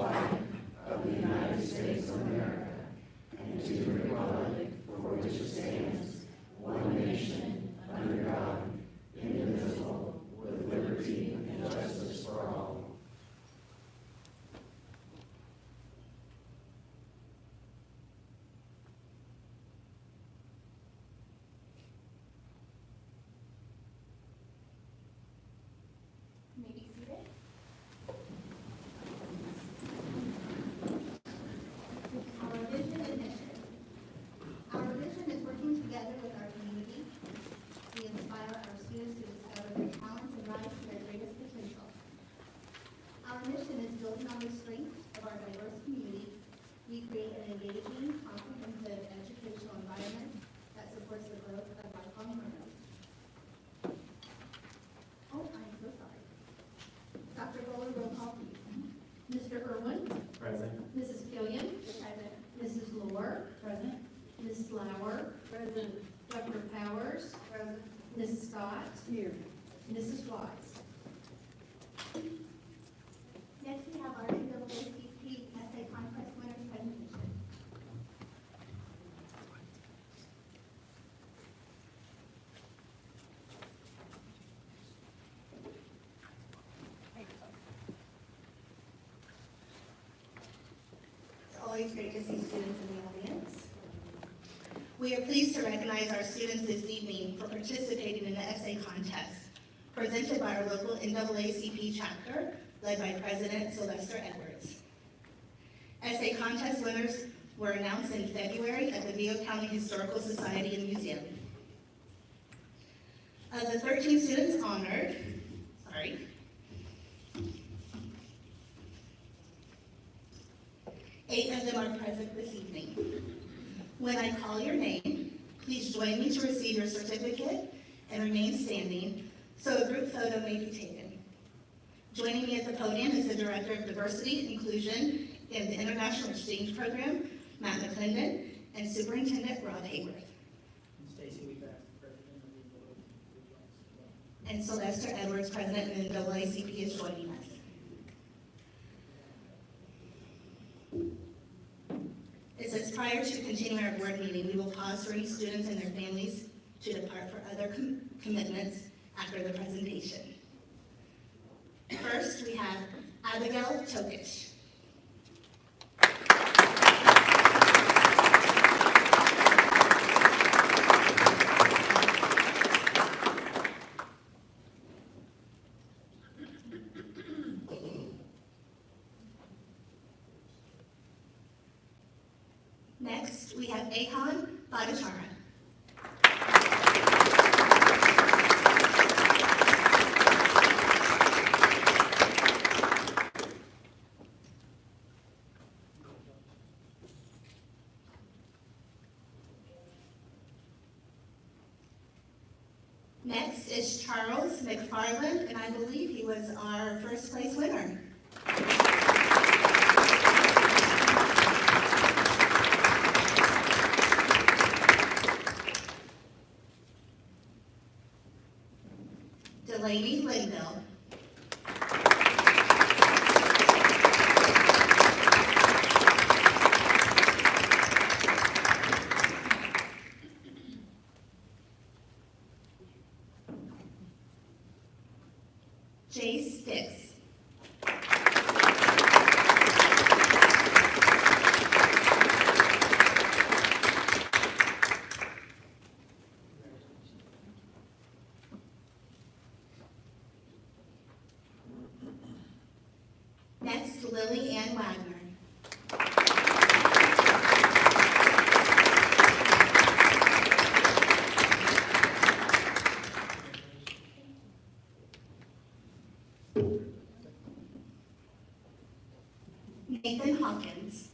flag of the United States of America and to the republic for which it stands, one nation, under God, indivisible, with liberty and justice for all. You may be seated. Our vision and mission. Our vision is working together with our community. We inspire our students to discover their talents and rise to their greatest potential. Our mission is building on the strength of our diverse community. We create an engaging, comprehensive educational environment that supports the growth of lifelong learners. Oh, I'm so sorry. Dr. Rowland, roll call, please. Mr. Irwin? Present. Mrs. Killian? Present. Mrs. Lohr? Present. Ms. Lauer? Present. Dr. Powers? Present. Ms. Scott? Here. Mrs. Wise? Next, we have our NAACP Essay Contest winner presentation. It's always great to see students in the audience. We are pleased to recognize our students this evening for participating in the essay contest presented by our local NAACP chapter, led by President Sylvester Edwards. Essay contest winners were announced in February at the Vigo County Historical Society and Museum. Of the 13 students honored, 8 of them are present this evening. When I call your name, please join me to receive your certificate and remain standing so a group photo may be taken. Joining me at the podium is the Director of Diversity, Inclusion, and the International Exchange Program, Matt McClendon, and Superintendent Rob Hayworth. Stacy, we've asked the president of the And Sylvester Edwards, President of the NAACP, is joining us. It says, prior to continuing our board meeting, we will pause for any students and their families to depart for other commitments after the presentation. First, we have Abigail Tokish. Next, we have Ahan Bhattacharya. Next is Charles McFarland, and I believe he was our first place winner. Delaney Linville. Jace Dix. Next, Lily Ann Wagner. Nathan Hawkins.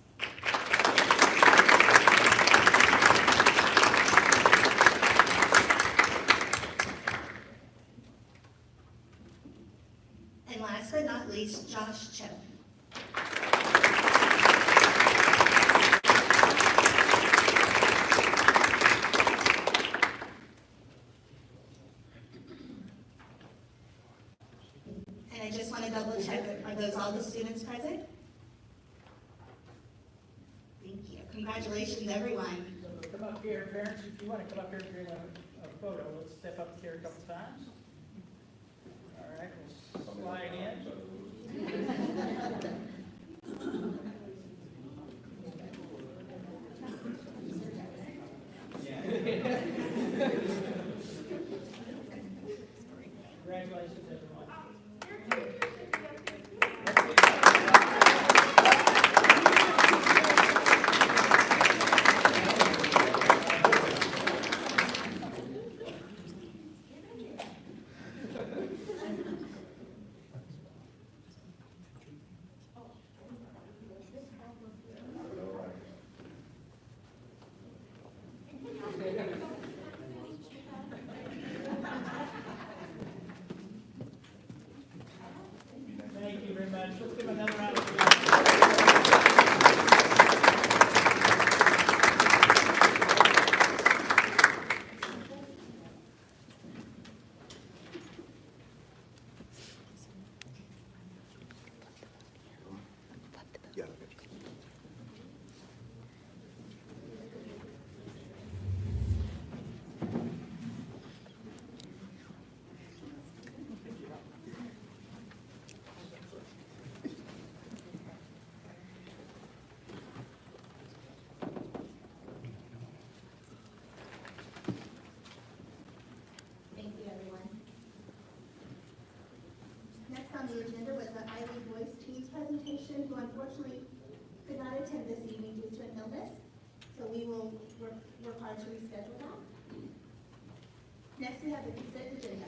And last but not least, Josh Cho. And I just want to double check, are those all the students present? Thank you. Congratulations, everyone. So come up here, parents, if you want to come up here and get a photo, let's step up here a couple times. All right, we'll slide in. Congratulations, everyone. Thank you very much. Let's give them another round of applause. Thank you, everyone. Next on the agenda was the Ivy Voice Teens presentation, who unfortunately could not attend this evening due to an illness. So we will work hard to reschedule that. Next, we have the consent agenda.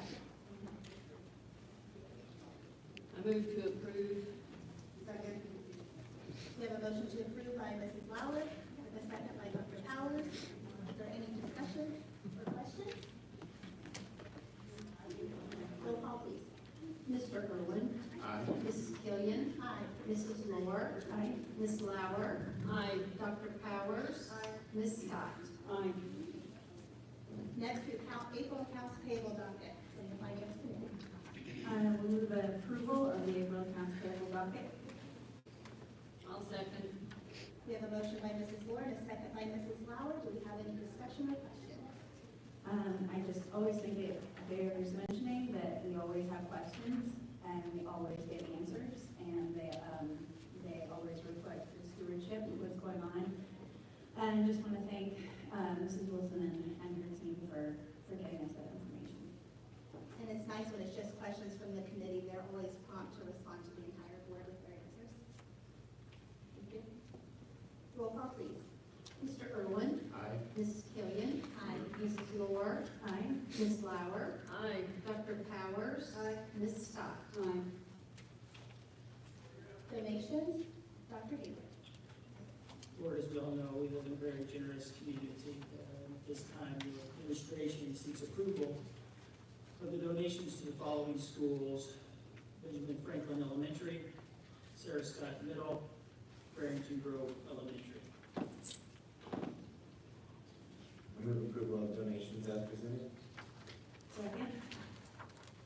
I move to approve. Second. We have a motion to approve by Mrs. Lauer, and a second by Dr. Powers. Is there any discussion or questions? Roll call, please. Mr. Irwin. Aye. Mrs. Killian. Aye. Mrs. Moore. Aye. Ms. Lauer. Aye. Dr. Powers. Aye. Ms. Scott. Aye. Next, we count April accounts payable docket from the Finance Committee. I will move approval of the April accounts payable docket. I'll second. We have a motion by Mrs. Moore and a second by Mrs. Lauer. Do we have any discussion or questions? I just always think it bears mentioning that we always have questions and we always get answers, and they always reflect the stewardship of what's going on. And I just want to thank Mrs. Wilson and her team for getting us that information. And it's nice when it's just questions from the committee. They're always prompt to respond to the entire board with their answers. Thank you. Roll call, please. Mr. Irwin. Aye. Mrs. Killian. Aye. Mrs. Moore. Aye. Ms. Lauer. Aye. Dr. Powers. Aye. Ms. Scott. Aye. Donations, Dr. Haber. Lord, as we all know, we live in a very generous community. At this time, the administration seeks approval of the donations to the following schools: Benjamin Franklin Elementary, Sarah Scott Middle, Barrington Grove Elementary. I move approval of donations as presented. Second.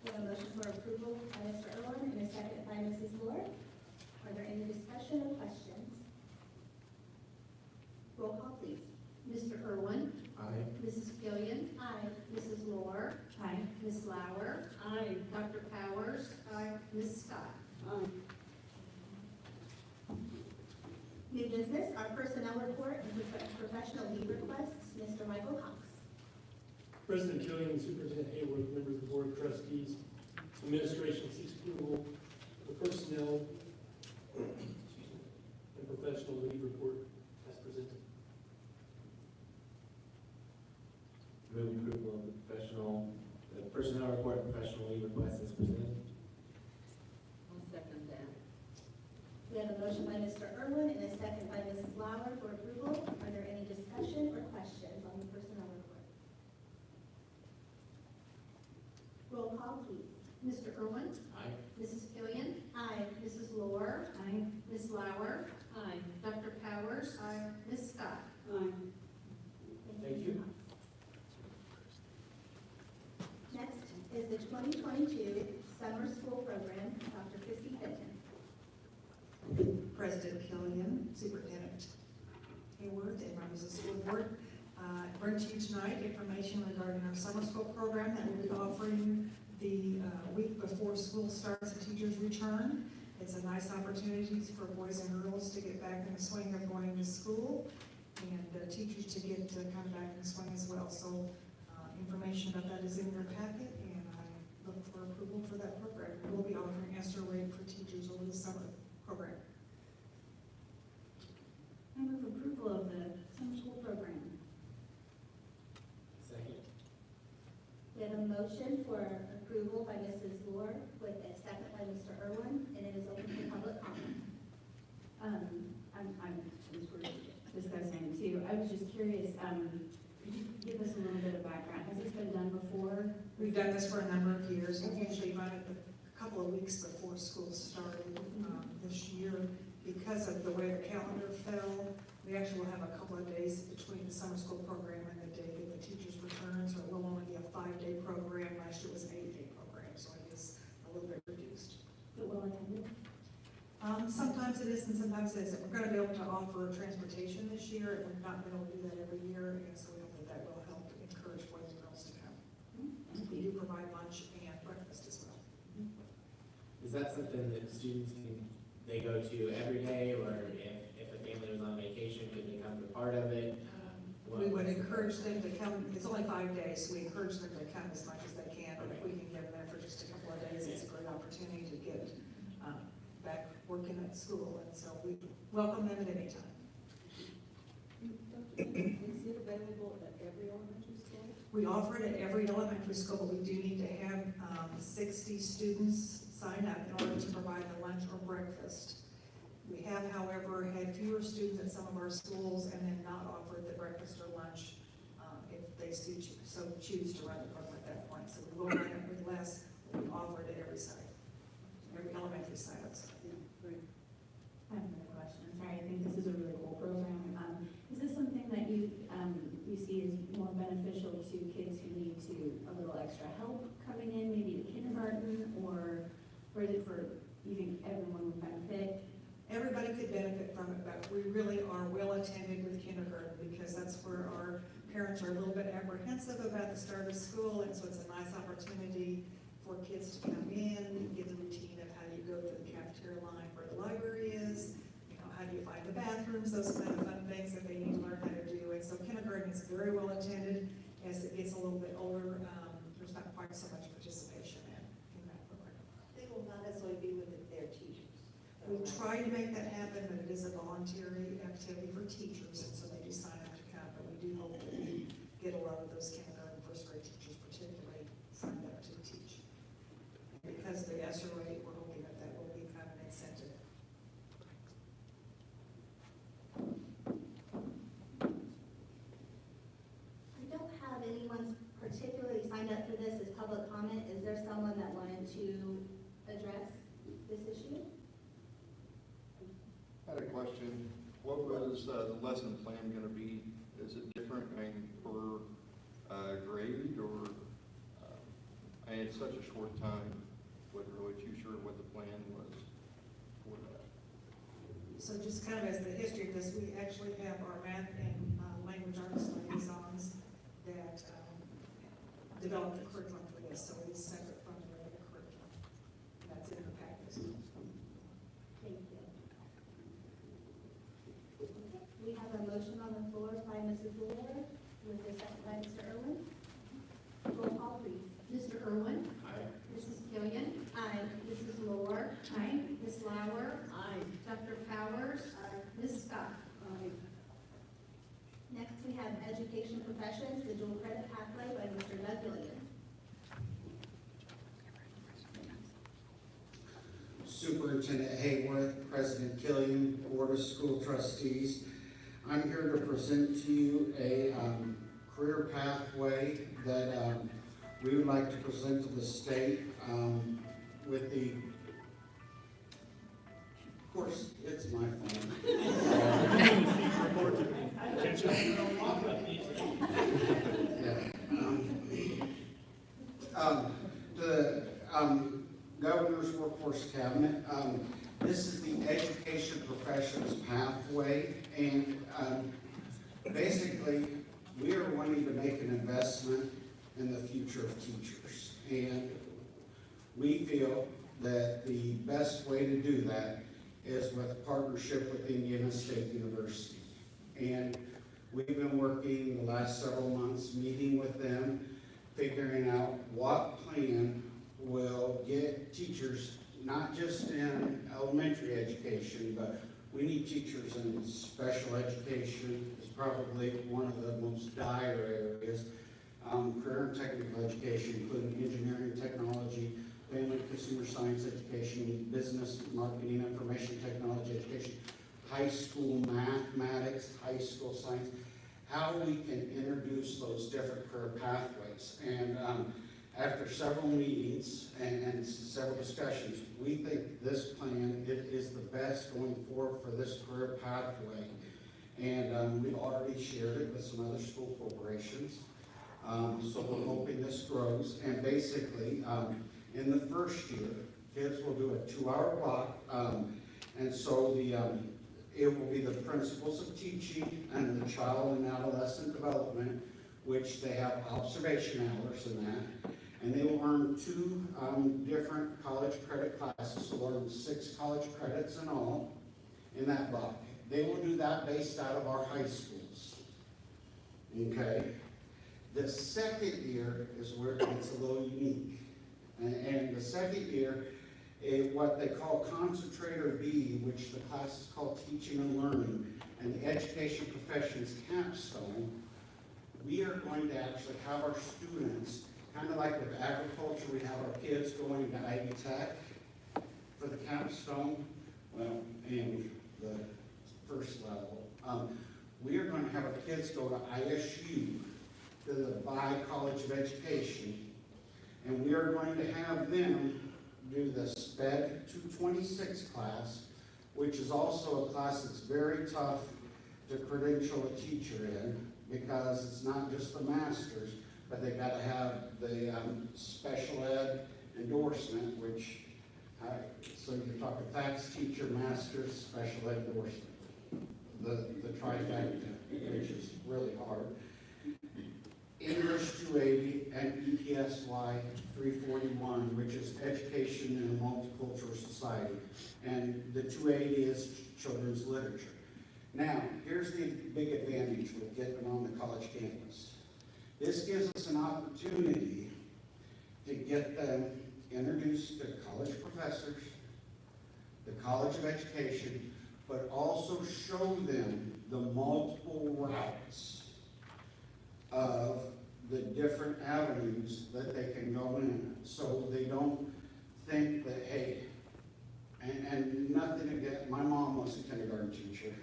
We have a motion for approval by Mr. Irwin and a second by Mrs. Moore. Are there any discussion or questions? Roll call, please. Mr. Irwin. Aye. Mrs. Killian. Aye. Mrs. Moore. Aye. Ms. Lauer. Aye. Dr. Powers. Aye. Ms. Scott. Aye. New business, our personnel report and professional leave requests, Mr. Michael Cox. President Killian, Superintendent Hayward, members of the Board of Trustees, administration seeks approval of the personnel and professional leave report as presented. Move approval of the personnel report and professional leave request as presented. I'll second that. We have a motion by Mr. Irwin and a second by Mrs. Lauer for approval. Are there any discussion or questions on the personnel report? Roll call, please. Mr. Irwin. Aye. Mrs. Killian. Aye. Mrs. Moore. Aye. Ms. Lauer. Aye. Dr. Powers. Aye. Ms. Scott. Aye. Thank you. Next is the 2022 summer school program, Dr. Christy Fenton. President Killian, Superintendent Hayward and members of the school board. Bring to you tonight information regarding our summer school program that we'll be offering the week before school starts and teachers return. It's a nice opportunity for boys and girls to get back in the swing of going to school, and teachers to get kind of back in the swing as well. So information about that is in your packet, and I look for approval for that program. We'll be offering ESSER rate for teachers over the summer program. I move approval of the summer school program. Second. We have a motion for approval by Mrs. Lord with a second by Mr. Irwin, and it is open for public comment. Since we're discussing too, I was just curious, could you give us a little bit of background? Has this been done before? We've done this for a number of years. We usually run it a couple of weeks before school started this year. Because of the way the calendar fell, we actually will have a couple of days between the summer school program and the day that the teachers return, so it will only be a 5-day program. Last year was an 8-day program, so it is a little bit reduced. But well attended? Sometimes it is and sometimes it isn't. We're going to be able to offer transportation this year, and we've not been able to do that every year, and so we hope that that will help encourage boys and girls to come. We do provide lunch and breakfast as well. Is that something that students they go to every day, or if a family was on vacation, could they come to part of it? We would encourage them to come. It's only 5 days, so we encourage them to come as much as they can. But if we can get them there for just a couple of days, it's a great opportunity to get back working at school, and so we welcome them at any time. Is it available at every elementary school? We offer it at every elementary school, but we do need to have 60 students sign up in order to provide the lunch or breakfast. We have, however, had fewer students at some of our schools and then not offered the breakfast or lunch if they so choose to run the program at that point. So we will run it with less, but we offer it at every site, every elementary site. I have another question. Sorry, I think this is a really cool program. Is this something that you see as more beneficial to kids who need a little extra help coming in, maybe to kindergarten, or is it for, you think everyone would benefit? Everybody could benefit from it, but we really are well attended with kindergarten because that's where our parents are a little bit apprehensive about the start of school, and so it's a nice opportunity for kids to come in, get the routine of how you go to the cafeteria line where the library is, how do you find the bathrooms, those kind of fun things that they need to learn how to do. And so kindergarten is very well attended. As it gets a little bit older, there's not quite so much participation in that program. They will not necessarily be with their teachers. We try to make that happen, but it is a voluntary activity for teachers, and so they do sign up to come. But we do hope that we get a lot of those kindergarten, first grade teachers particularly signed up to teach. And because of the ESSER rate, we're hoping that that will be kind of an incentive. We don't have anyone particularly signed up for this as public comment. Is there someone that wanted to address this issue? I had a question. What was the lesson plan going to be? Is it different per grade, or and it's such a short time, wasn't really too sure what the plan was for that. So just kind of as the history of this, we actually have our math and language arts liaisons that develop the curriculum for this, so it is separate from the regular curriculum. That's in the packet. Thank you. We have a motion on the floor by Mrs. Lord with a second by Mr. Irwin. Roll call, please. Mr. Irwin? Aye. Mrs. Killian? Aye. Mrs. Moore? Aye. Ms. Lauer? Aye. Dr. Powers? Ms. Scott? Next, we have education professions, the dual credit pathway by Mr. Doug Gillian. Superintendent Hayworth, President Killian, Board of School Trustees. I'm here to present to you a career pathway that we would like to present to the state with the, of course, it's my phone. The Governor's Workforce Cabinet. This is the education professions pathway, and basically, we are wanting to make an investment in the future of teachers. And we feel that the best way to do that is with a partnership with Indiana State University. And we've been working the last several months, meeting with them, figuring out what plan will get teachers, not just in elementary education, but we need teachers in special education. Is probably one of the most dire areas. Career and technical education, including engineering, technology, family and consumer science education, business, marketing, information technology education, high school mathematics, high school science, how we can introduce those different career pathways. And after several meetings and several discussions, we think this plan is the best going forward for this career pathway. And we've already shared it with some other school corporations. So we're hoping this grows. And basically, in the first year, kids will do a 2-hour block. And so it will be the principles of teaching and the child and adolescent development, which they have observation hours in that. And they will earn 2 different college credit classes, so they'll earn 6 college credits in all in that block. They will do that based out of our high schools. Okay? The second year is where it gets a little unique. And the second year, what they call Concentrator B, which the class is called Teaching and Learning, and the Education Professions Capstone, we are going to actually have our students, kind of like with agriculture, we have our kids going to Ivy Tech for the capstone, well, and the first level. We are going to have our kids go to ISU, to the Bi College of Education, and we are going to have them do the SPED 226 class, which is also a class that's very tough to credential a teacher in, because it's not just the master's, but they got to have the special ed endorsement, which, so you're talking fax teacher, master's, special ed endorsement, the trifecta, which is really hard. English 280 and EPSY 341, which is Education in a Multicultural Society. And the 280 is Children's Literature. Now, here's the big advantage with getting them on the college campus. This gives us an opportunity to get them introduced to college professors, the College of Education, but also show them the multiple routes of the different avenues that they can go in, so they don't think that, hey, and nothing against, my mom was a kindergarten teacher,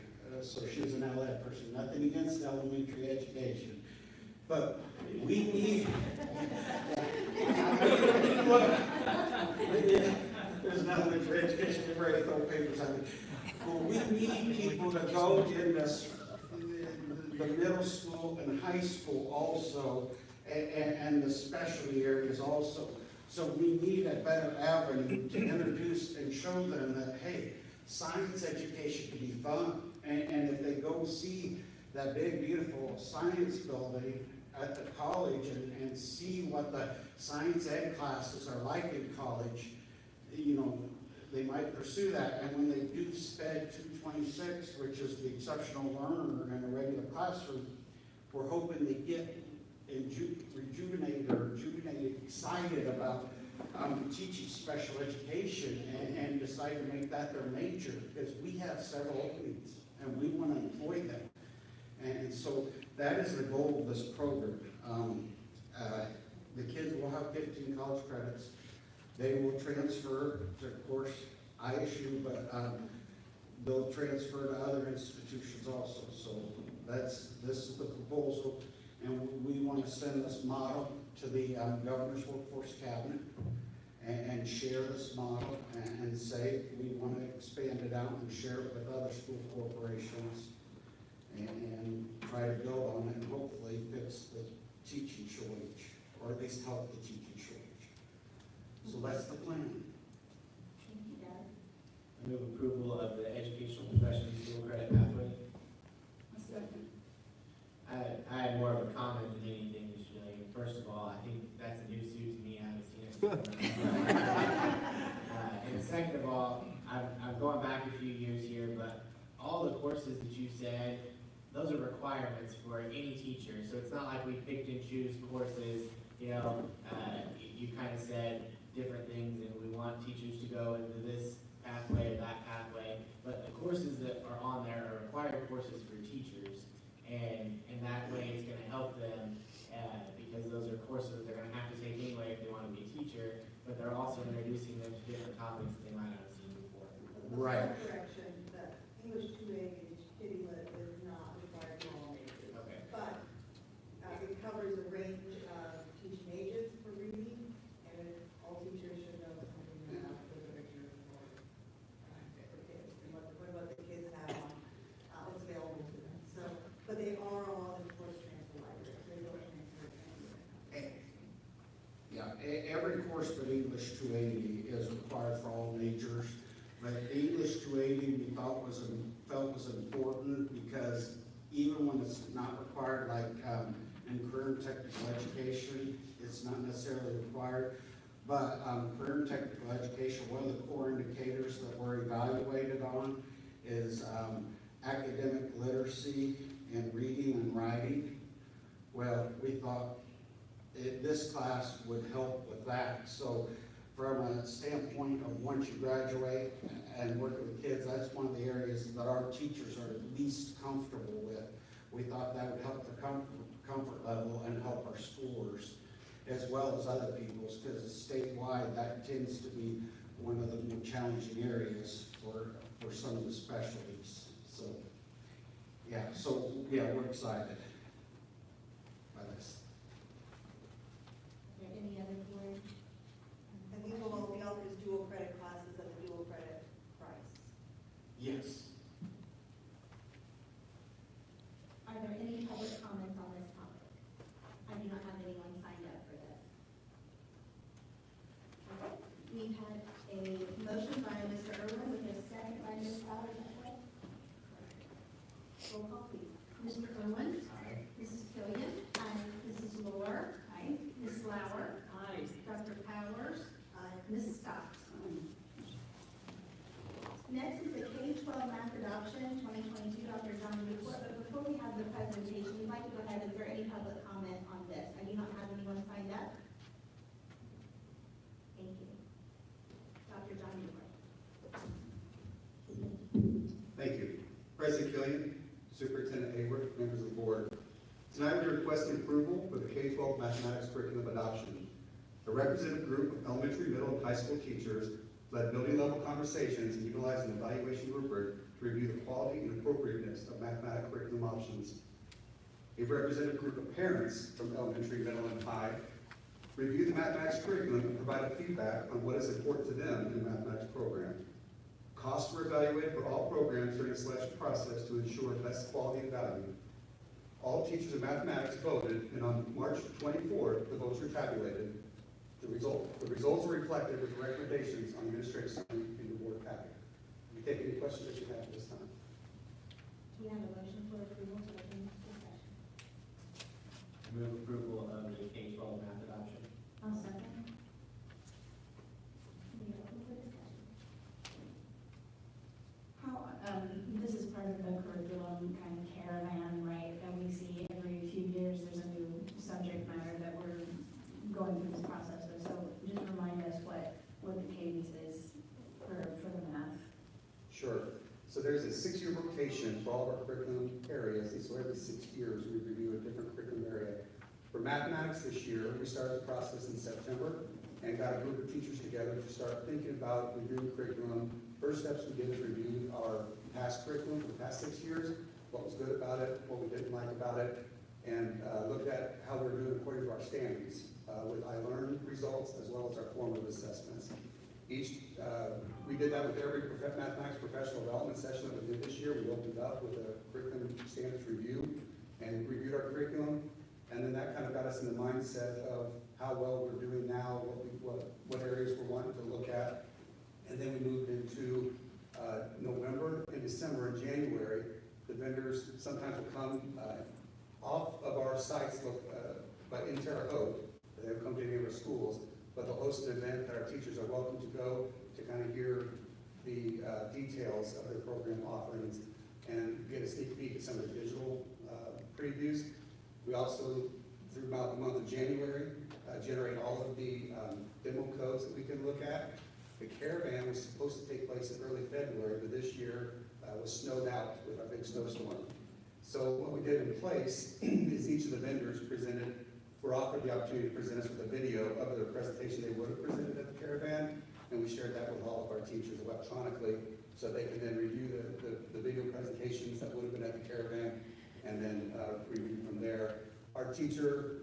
so she was an ed person, nothing against elementary education, but we need, there's an elementary education, they're ready to throw papers at me. Well, we need people to go in this, the middle school and high school also, and the specialty areas also. So we need a better avenue to introduce and show them that, hey, science education can be fun. And if they go see that big, beautiful science building at the college and see what the science ed classes are like in college, you know, they might pursue that. And when they do SPED 226, which is the exceptional learner in a regular classroom, we're hoping they get rejuvenated, excited about teaching special education and decide to make that their major, because we have several openings and we want to employ them. And so that is the goal of this program. The kids will have 15 college credits. They will transfer to, of course, ISU, but they'll transfer to other institutions also. So this is the proposal, and we want to send this model to the Governor's Workforce Cabinet and share this model and say we want to expand it out and share it with other school corporations and try to build on it and hopefully fix the teaching shortage, or at least help the teaching shortage. So that's the plan. Thank you, Dad. I move approval of the educational professions dual credit pathway. A second. going back a few years here, but all the courses that you said, those are requirements for any teacher. So it's not like we picked and choose courses, you kind of said different things and we want teachers to go into this pathway or that pathway. But the courses that are on there are required courses for teachers. And that way it's gonna help them, because those are courses that they're gonna have to take anyway if they want to be a teacher, but they're also introducing them to different topics that they might not have seen before. Right. Correction, the English 2A kitty lit is not required in all majors. Okay. But it covers a range of teaching ages for reading, and all teachers should know something about the literature for kids, and what the kids have on, what's available to them. So, but they are all in course transfer library, so they don't transfer anywhere. Yeah, every course but English 280 is required for all majors. But English 280 we felt was important because even when it's not required, like in career and technical education, it's not necessarily required. But career and technical education, one of the core indicators that we're evaluated on is academic literacy and reading and writing. Well, we thought this class would help with that. So from a standpoint of once you graduate and work with kids, that's one of the areas that our teachers are least comfortable with. We thought that would help the comfort level and help our scores as well as other people's, because statewide that tends to be one of the more challenging areas for some of the specialties. So we're excited by this. Are there any other board? And these will all be offered as dual credit classes at the dual credit price. Yes. Are there any public comments on this topic? I do not have anyone signed up for this. Okay, we've had a motion by Mr. Irwin with a second by Ms. Bowers, is that correct? Roll call, please. Mr. Irwin? Aye. Mrs. Killian? Aye. Mrs. Moore? Aye. Ms. Lauer? Aye. Dr. Powers? Ms. Scott? Next is the K-12 math adoption 2022, Dr. John Newport. But before we have the presentation, we'd like to go ahead. Is there any public comment on this? I do not have anyone signed up. Thank you. Dr. John Newport. Thank you. President Killian, Superintendent Hayward, members of the board. Tonight we're requesting approval for the K-12 mathematics curriculum adoption. A representative group of elementary, middle, and high school teachers led building-level conversations and utilized an evaluation rubric to review the quality and appropriateness of mathematics curriculum options. A representative group of parents from elementary, middle, and high reviewed the mathematics curriculum and provided feedback on what is important to them in the mathematics program. Costs were evaluated for all programs during the selection process to ensure best quality and value. All teachers of mathematics voted, and on March 24th, the votes were tabulated. The results are reflected with recommendations on the administrative summary in the board packet. We take any questions that you have at this time. Do we have a motion for approval to open discussion? Move approval of the K-12 math adoption. I'll second. We are open for discussion. How, this is part of the curriculum kind of caravan, right, that we see every few years, there's a new subject matter that we're going through this process of, so just remind us what the cadence is for the math. Sure. So there's a 6-year rotation for all of our curriculum areas, and so every 6 years we review a different curriculum area. For mathematics this year, we started the process in September and got a group of teachers together to start thinking about reviewing curriculum. First steps we did is review our past curriculum for the past 6 years, what was good about it, what we didn't like about it, and looked at how we're doing according to our standards with iLearn results as well as our formative assessments. We did that with every mathematics professional development session that we did this year. We opened up with a curriculum standards review and reviewed our curriculum, and then that kind of got us in the mindset of how well we're doing now, what areas we're wanting to look at, and then we moved into November and December and January. The vendors sometimes will come off of our sites, but in Terre Haute. They'll come to any of our schools, but they'll host an event that our teachers are welcome to go to kind of hear the details of their program offerings and get a sneak peek at some of the digital previews. We also, throughout the month of January, generate all of the demo codes that we can look at. The caravan was supposed to take place in early February, but this year was snowed out with our big snowstorm. So what we did in place is each of the vendors were offered the opportunity to present us with a video of their presentation they would have presented at the caravan, and we shared that with all of our teachers electronically, so they can then review the video presentations that would have been at the caravan, and then review from there. Our teacher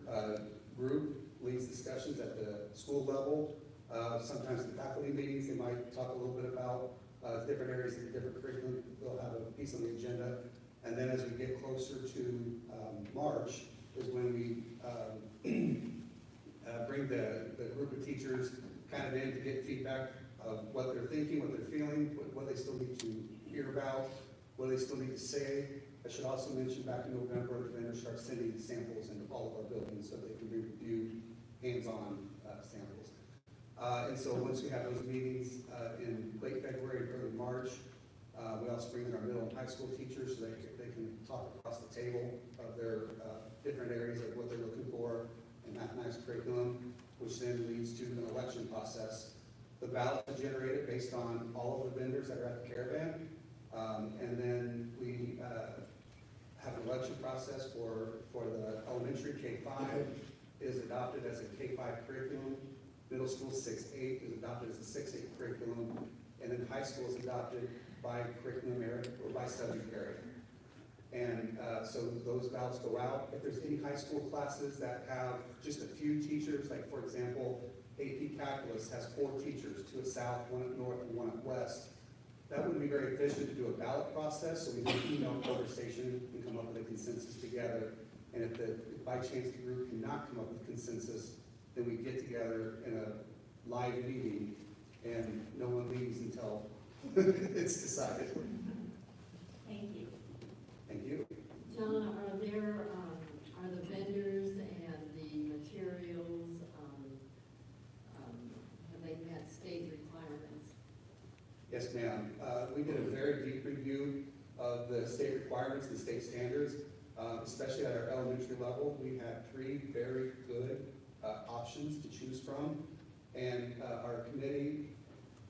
group leads discussions at the school level. Sometimes in faculty meetings, they might talk a little bit about different areas of the different curriculum. They'll have a piece on the agenda. And then as we get closer to March is when we bring the group of teachers kind of in to get feedback of what they're thinking, what they're feeling, what they still need to hear about, what they still need to say. I should also mention back in November, the vendors start sending samples into all of our buildings so they can be reviewed hands-on samples. And so once we have those meetings in late February and early March, we also bring in our middle and high school teachers so they can talk across the table of their different areas of what they're looking for in mathematics curriculum, which then leads to an election process. The ballots are generated based on all of the vendors that are at the caravan, and then we have an election process for the elementary K-5 is adopted as a K-5 curriculum. Middle school 6-8 is adopted as a 6-8 curriculum, and then high school is adopted by curriculum area or by subject area. And so those ballots go out. If there's any high school classes that have just a few teachers, like for example, AP Calculus has 4 teachers, 2 at South, 1 at North, and 1 at West. That wouldn't be very efficient to do a ballot process, so we do an email conversation and come up with a consensus together. And if by chance the group cannot come up with consensus, then we get together in a live meeting and no one leaves until it's decided. Thank you. Thank you. John, are the vendors and the materials, have they met state requirements? Yes, ma'am. We did a very deep review of the state requirements and state standards, especially at our elementary level. We had 3 very good options to choose from, and our committee,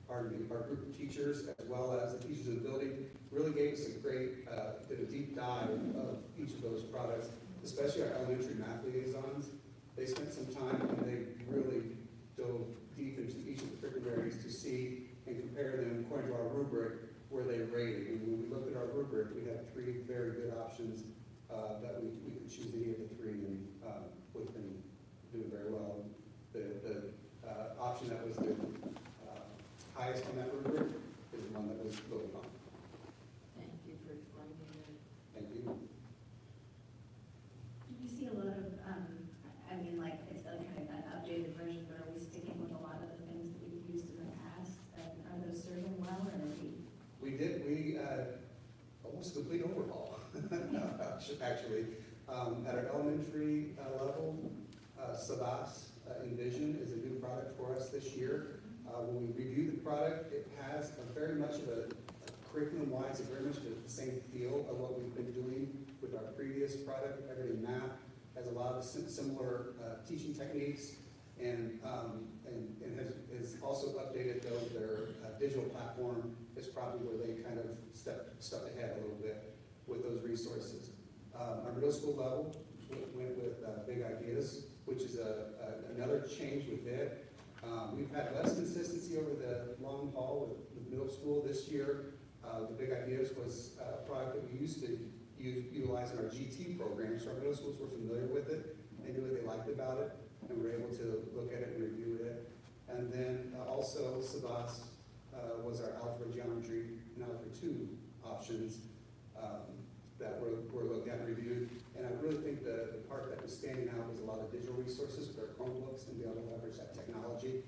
our group of teachers, as well as the teachers in the building, really gave us did a deep dive of each of those products, especially our elementary math liaisons. They spent some time and they really dove deep into each of the curriculum areas to see and compare them according to our rubric where they rated. And when we looked at our rubric, we had 3 very good options that we could choose any of the 3 and would have been doing very well. The option that was the highest on that rubric is the one that was voted on. Thank you for explaining that. Thank you. Do you see a lot of, I mean, like, it's kind of an updated version, but are we sticking with a lot of the things that we've used in the past? Are those serving well, or are we? We almost a complete overhaul, actually. At our elementary level, Savas Envision is a new product for us this year. When we review the product, it has very much of a curriculum-wise, very much the same feel of what we've been doing with our previous product. Everyday Math has a lot of similar teaching techniques, and has also updated though their digital platform is probably where they kind of stepped ahead a little bit with those resources. Our middle school level went with Big Ideas, which is another change with it. We've had less consistency over the long haul with middle school this year. The Big Ideas was a product that we used to utilize in our GT program, so our middle schools were familiar with it. They knew what they liked about it, and were able to look at it and review it. And then also Savas was our algebra, geometry, and algebra 2 options that were looked at and reviewed. And I really think the part that was standing out was a lot of digital resources with our Chromebooks and be able to leverage that technology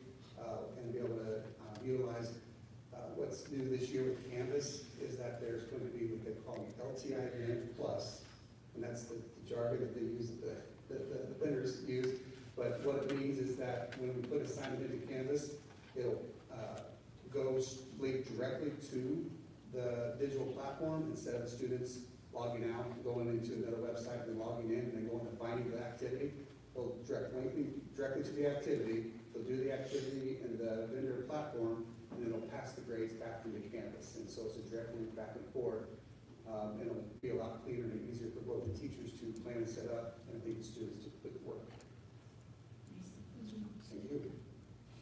and be able to utilize what's new this year with Canvas is that there's going to be what they call LTI Advantage Plus, and that's the jargon that they use, the vendors use. But what it means is that when we put assignment into Canvas, it'll goes linked directly to the digital platform instead of students logging out, going into another website, and logging in, and then going to finding the activity. They'll directly to the activity, they'll do the activity in the vendor platform, and then it'll pass the grades back into Canvas. And so it's a direct link back and forth. And it'll be a lot cleaner and easier for both the teachers to plan and set up, and I think the students to put the work. Thank you.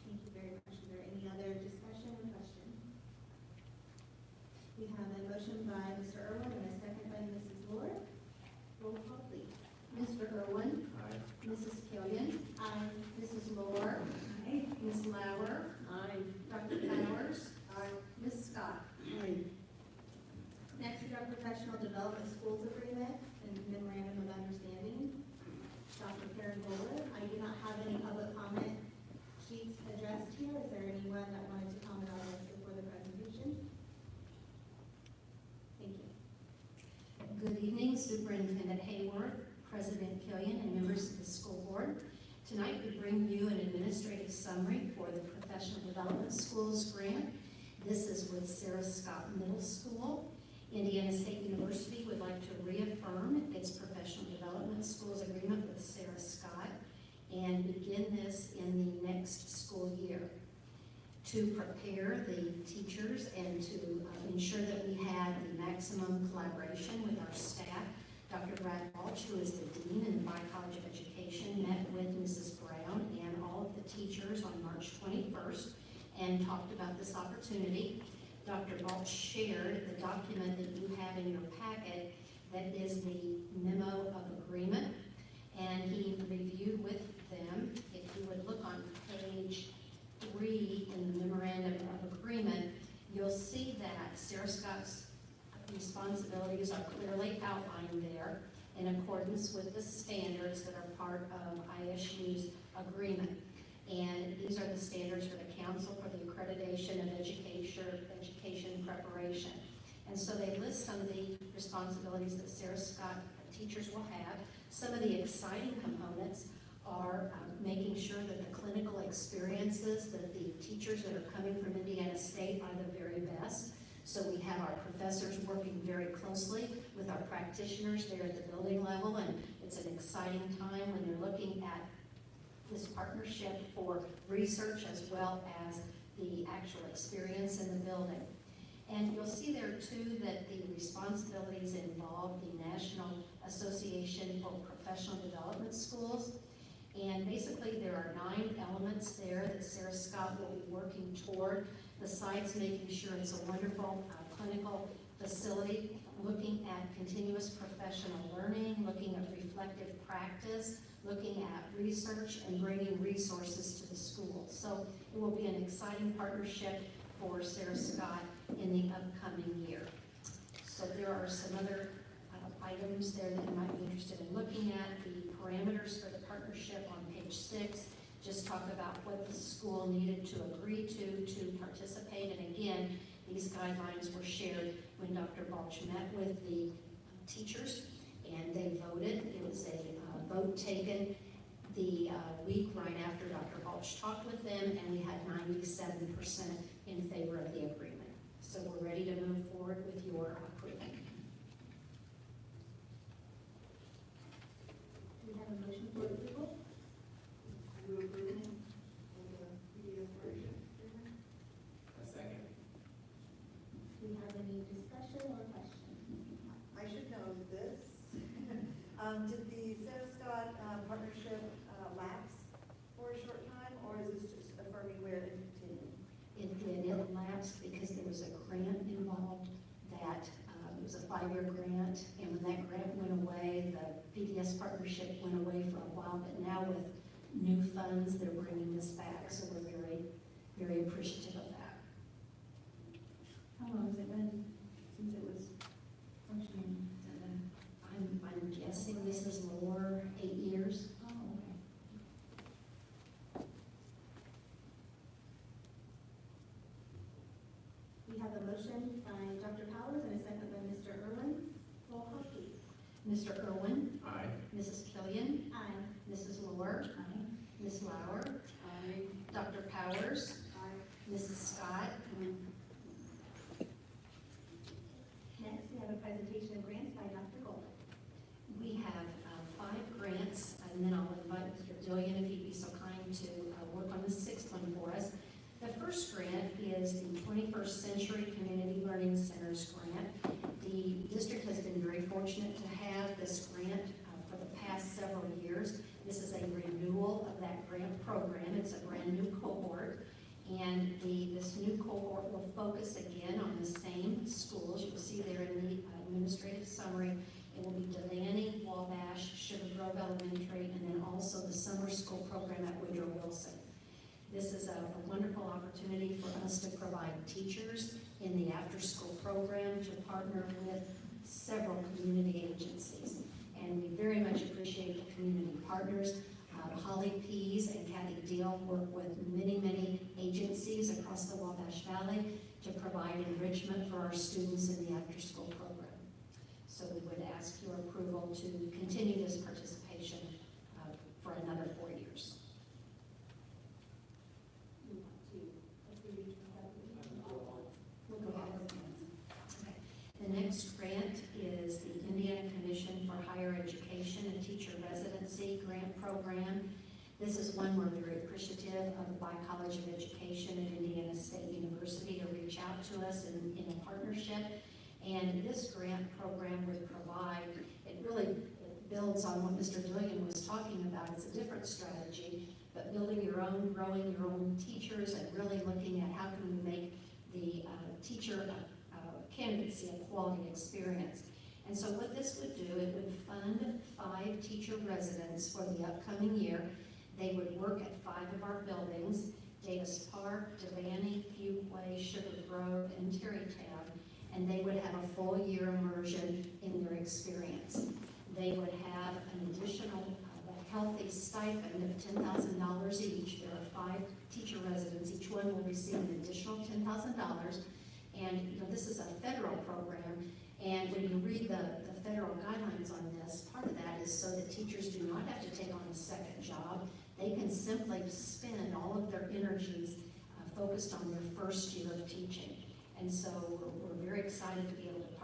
Thank you very much. Is there any other discussion or question? We have a motion by Mr. Irwin and a second by Mrs. Lord. Roll call, please. Mr. Irwin? Aye. Mrs. Killian? Aye. Mrs. Moore? Aye. Ms. Lauer? Aye. Dr. Powers? Aye. Ms. Scott? Next is our Professional Development Schools Agreement and Memorandum of Understanding. Dr. Karen Bowler, I do not have any public comment sheets addressed here. Is there anyone that wanted to comment on this before the presentation? Thank you. Good evening, Superintendent Hayward, President Killian, and members of the school board. Tonight, we bring you an administrative summary for the Professional Development Schools Grant. This is with Sarah Scott Middle School. Indiana State University would like to reaffirm its Professional Development Schools Agreement with Sarah Scott and begin this in the next school year. To prepare the teachers and to ensure that we had the maximum collaboration with our staff, Dr. Brad Balch, who is the Dean in the Bryan College of Education, met with Mrs. Brown and all of the teachers on March 21st and talked about this opportunity. Dr. Balch shared the document that you have in your packet that is the memo of agreement, and he reviewed with them. If you would look on page 3 in the memorandum of agreement, you'll see that Sarah Scott's responsibilities are clearly outlined there in accordance with the standards that are part of ISU's agreement. And these are the standards for the Council for the Accreditation of Education Preparation. And so they list some of the responsibilities that Sarah Scott teachers will have. Some of the exciting components are making sure that the clinical experiences that the teachers that are coming from Indiana State are the very best. So we have our professors working very closely with our practitioners there at the building level, and it's an exciting time when you're looking at this partnership for research as well as the actual experience in the building. And you'll see there too that the responsibilities involve the National Association for Professional Development Schools. And basically there are 9 elements there that Sarah Scott will be working toward, besides making sure it's a wonderful clinical facility, looking at continuous professional learning, looking at reflective practice, looking at research, and bringing resources to the school. So it will be an exciting partnership for Sarah Scott in the upcoming year. So there are some other items there that you might be interested in looking at. The parameters for the partnership on page 6 just talk about what the school needed to agree to participate. And again, these guidelines were shared when Dr. Balch met with the teachers and they voted. It was a vote taken the week right after Dr. Balch talked with them, and we had 97% in favor of the agreement. So we're ready to move forward with your approval. Do we have a motion for approval? A second. Do we have any discussion or questions? I should know this. Did the Sarah Scott partnership lapse for a short time, or is this just affirming where it continued? It lapsed because there was a grant involved that it was a 5-year grant, and when that grant went away, the PDS partnership went away for a while, but now with new funds, they're bringing this back, so we're very, very appreciative of that. How long has it been since it was functioning? I'm guessing this is more 8 years. Oh, okay. We have a motion by Dr. Powers and a second by Mr. Irwin. Roll call, please. Mr. Irwin? Aye. Mrs. Killian? Aye. Mrs. Moore? Aye. Ms. Lauer? Dr. Powers? Mrs. Scott? presentation of grants by Dr. Gold. We have 5 grants, and then I'll invite Mr. Dillion, if he'd be so kind, to work on the 6th one for us. The first grant is the 21st Century Community Learning Centers grant. The district has been very fortunate to have this grant for the past several years. This is a renewal of that grant program. It's a brand new cohort, and this new cohort will focus again on the same schools. You'll see there in the administrative summary. It will be Devaney, Wabash, Sugar Grove Elementary, and then also the summer school program at Woodrow Wilson. This is a wonderful opportunity for us to provide teachers in the after-school program to partner with several community agencies. And we very much appreciate the community partners. Holly Pease and Kathy Deal work with many agencies across the Wabash Valley to provide enrichment for our students in the after-school program. So we would ask your approval to continue this participation for another 4 years. You want to approve each one? We'll go ahead. Okay. The next grant is the Indiana Commission for Higher Education and Teacher Residency Grant Program. This is one we're very appreciative of the Black College of Education at Indiana State University to reach out to us in a partnership. And this grant program would provide, it builds on what Mr. Dillion was talking about. It's a different strategy, but building your own, growing your own teachers, and really looking at how can we make the teacher candidacy a quality experience. And so what this would do, it would fund 5 teacher residents for the upcoming year. They would work at 5 of our buildings: Davis Park, Devaney, Fuquay, Sugar Grove, and Terrytown. And they would have a full year immersion in their experience. They would have an additional healthy stipend of $10,000 each. There are 5 teacher residents. Each one will receive an additional $10,000. And this is a federal program. And when you read the federal guidelines on this, part of that is so that teachers do not have to take on a second job. They can simply spend all of their energies focused on their first year of teaching. And so we're very excited to be able to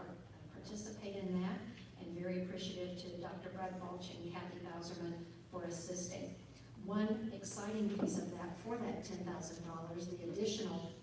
participate in that, and very appreciative to Dr. Brad Balch and Kathy Bowserman for assisting. One exciting piece of that, for that $10,000, the additional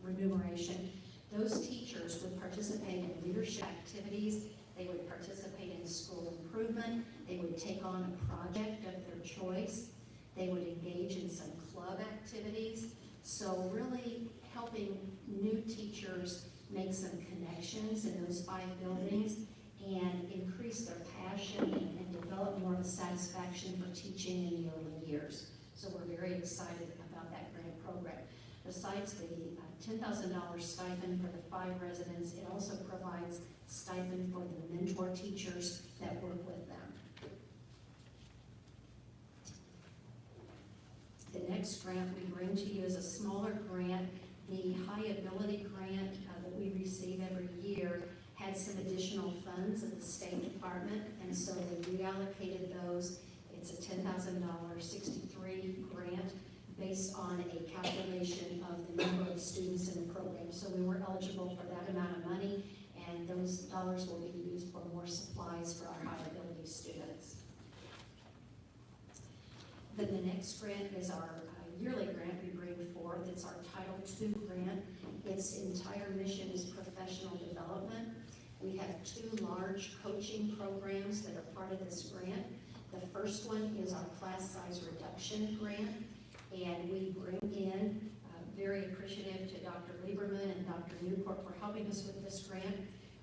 remuneration, those teachers would participate in leadership activities. They would participate in school improvement. They would take on a project of their choice. They would engage in some club activities. So really helping new teachers make some connections in those 5 buildings and increase their passion and develop more of a satisfaction for teaching in the early years. So we're very excited about that grant program. Besides the $10,000 stipend for the 5 residents, it also provides stipend for the mentor teachers that work with them. The next grant we bring to you is a smaller grant. The High Ability Grant that we receive every year had some additional funds at the State Department, and so they reallocated those. It's a $10,000 63 grant based on a calculation of the number of students in the program. So we were eligible for that amount of money, and those dollars will be used for more supplies for our high ability students. Then the next grant is our yearly grant we bring forth. It's our Title II grant. Its entire mission is professional development. We have 2 large coaching programs that are part of this grant. The first one is our class size reduction grant, and we bring in, very appreciative to Dr. Lieberman and Dr. Newport for helping us with this grant.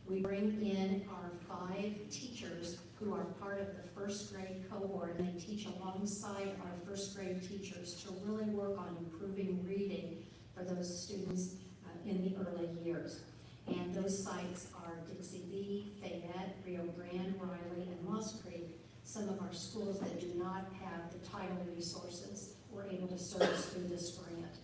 We bring in our 5 teachers who are part of the first grade cohort, and they teach alongside our first grade teachers to really work on improving reading for those students in the early years. And those sites are Dixie B, Fayette, Rio Grande, Riley, and Moss Creek, some of our schools that do not have the title resources we're able to service through this grant.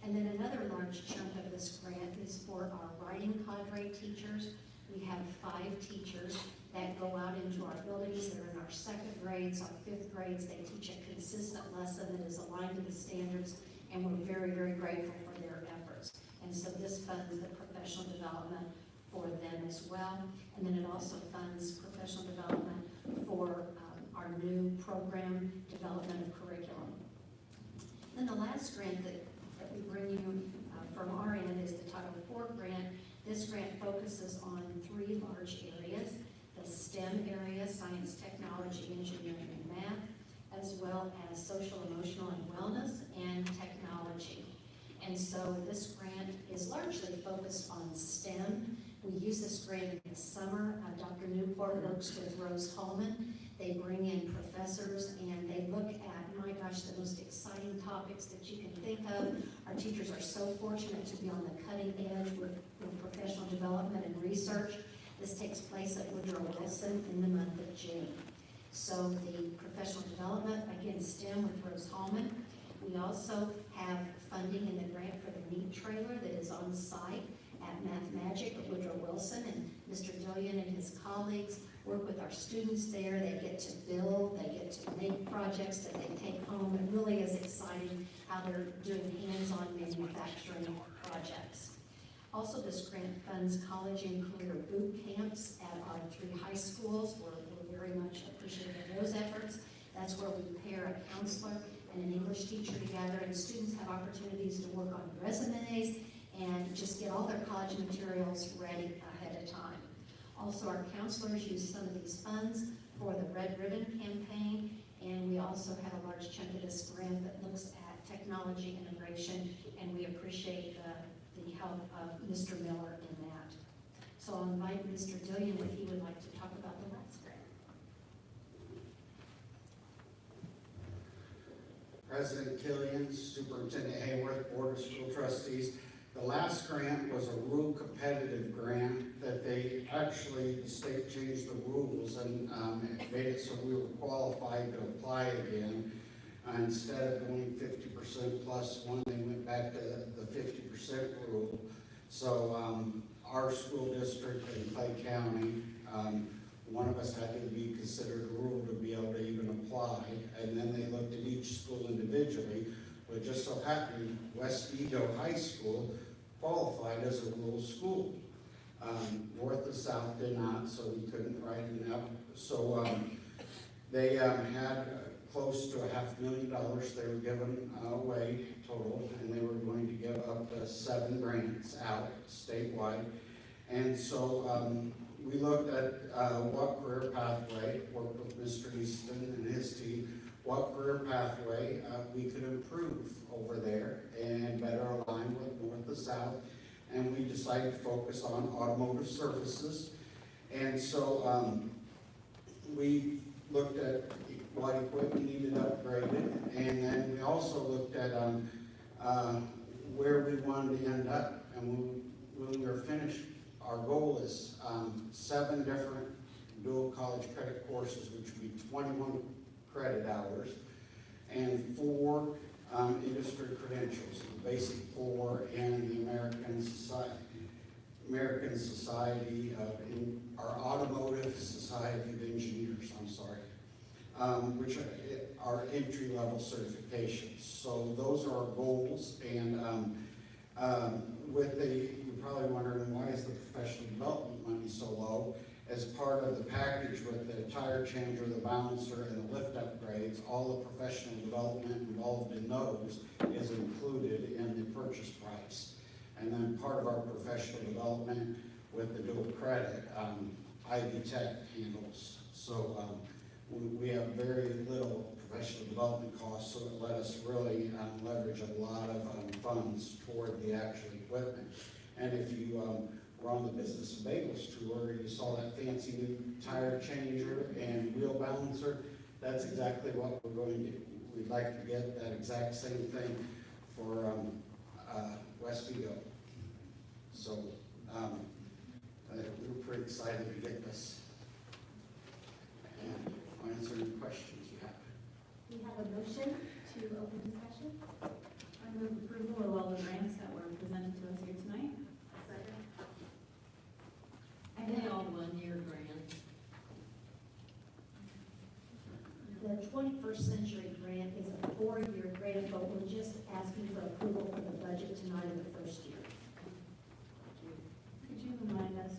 And then another large chunk of this grant is for our writing cadre teachers. We have 5 teachers that go out into our buildings. They're in our 2nd grades, our 5th grades. They teach a consistent lesson that is aligned to the standards, and we're very, very grateful for their efforts. And so this funds the professional development for them as well. And then it also funds professional development for our new program development of curriculum. Then the last grant that we bring you from our end is the Title IV grant. This grant focuses on 3 large areas: the STEM area, science, technology, engineering, and math, as well as social, emotional, and wellness, and technology. And so this grant is largely focused on STEM. We use this grant in the summer. Dr. Newport works with Rose Holman. They bring in professors and they look at, my gosh, the most exciting topics that you can think of. Our teachers are so fortunate to be on the cutting edge with professional development and research. This takes place at Woodrow Wilson in the month of June. So the professional development, again, STEM with Rose Holman. We also have funding in the grant for the meat trailer that is on site at Math Magic at Woodrow Wilson, and Mr. Dillion and his colleagues work with our students there. They get to build, they get to make projects that they take home. It really is exciting how they're doing hands-on manufacturing projects. Also, this grant funds college and career boot camps at our 3 high schools. We're very much appreciative of those efforts. That's where we pair a counselor and an English teacher together, and students have opportunities to work on resumes and just get all their college materials ready ahead of time. Also, our counselors use some of these funds for the Red Ribbon campaign, and we also have a large chunk of this grant that looks at technology integration, and we appreciate the help of Mr. Miller in that. So I'll invite Mr. Dillion if he would like to talk about the last grant. President Killian, Superintendent Hayworth, Board of School Trustees. The last grant was a rule competitive grant that the state changed the rules and it made it so we were qualified to apply again. Instead of going 50% plus 1, they went back to the 50% rule. So our school district in Clay County, one of us had to be considered a rule to be able to even apply, and then they looked at each school individually. But just so happened, West Edo High School qualified as a rural school. North and South did not, so we couldn't write it out. So they had close to $500,000 they were giving away total, and they were going to give up 7 grants out statewide. And so we looked at what career pathway, worked with Mr. Easton and his team, what career pathway we could improve over there and better align with North and South. And we decided to focus on automotive services. And so we looked at what equipment needed upgraded, and then we also looked at where we wanted to end up. And when we were finished, our goal is 7 different dual college credit courses, which would be 21 credit hours, and 4 industry credentials, the basic 4 and the American Society of, our Automotive Society of Engineers, which are entry-level certifications. So those are our goals, and you're probably wondering, why is the professional development money so low? As part of the package with the tire changer, the balancer, and the lift upgrades, all the professional development involved in those is included in the purchase price. And then part of our professional development with the dual credit, Ivy Tech handles. So we have very little professional development costs, so it let us really leverage a lot of funds toward the actual equipment. And if you were on the Business of Bagels tour, you saw that fancy new tire changer and wheel balancer. That's exactly what we're going to do. We'd like to get that exact same thing for West Edo. So we're pretty excited to get this. And I'll answer any questions you have. We have a motion to open discussion. I move approval of all the grants that were presented to us here tonight. Second. And they all 1-year grants. The 21st Century Grant is a 4-year grant, but we're just asking for approval for the budget tonight in the first year. Could you remind us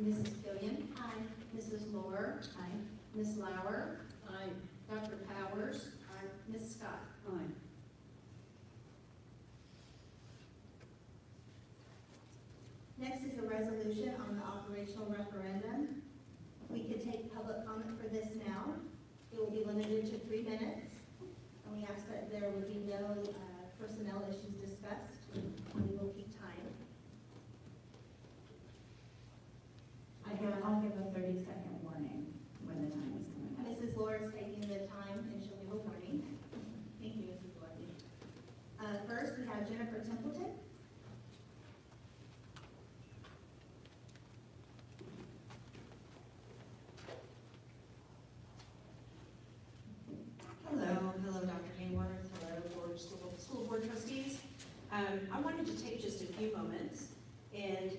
Mrs. Killian. Aye. Mrs. Lohr. Aye. Ms. Lauer. Aye. Dr. Powers. Aye. Ms. Scott. Aye. Next is a resolution on the operational referendum. We could take public comment for this now. It will be limited to 3 minutes. And we ask that there would be no personnel issues discussed. And we will keep time. I'll give a 30-second warning when the time is coming up. Mrs. Laura is taking the time and she'll give a warning. Thank you, Mrs. Laura. First, we have Jennifer Templeton. Hello, Dr. Hayworth, hello, school board trustees. I wanted to take just a few moments and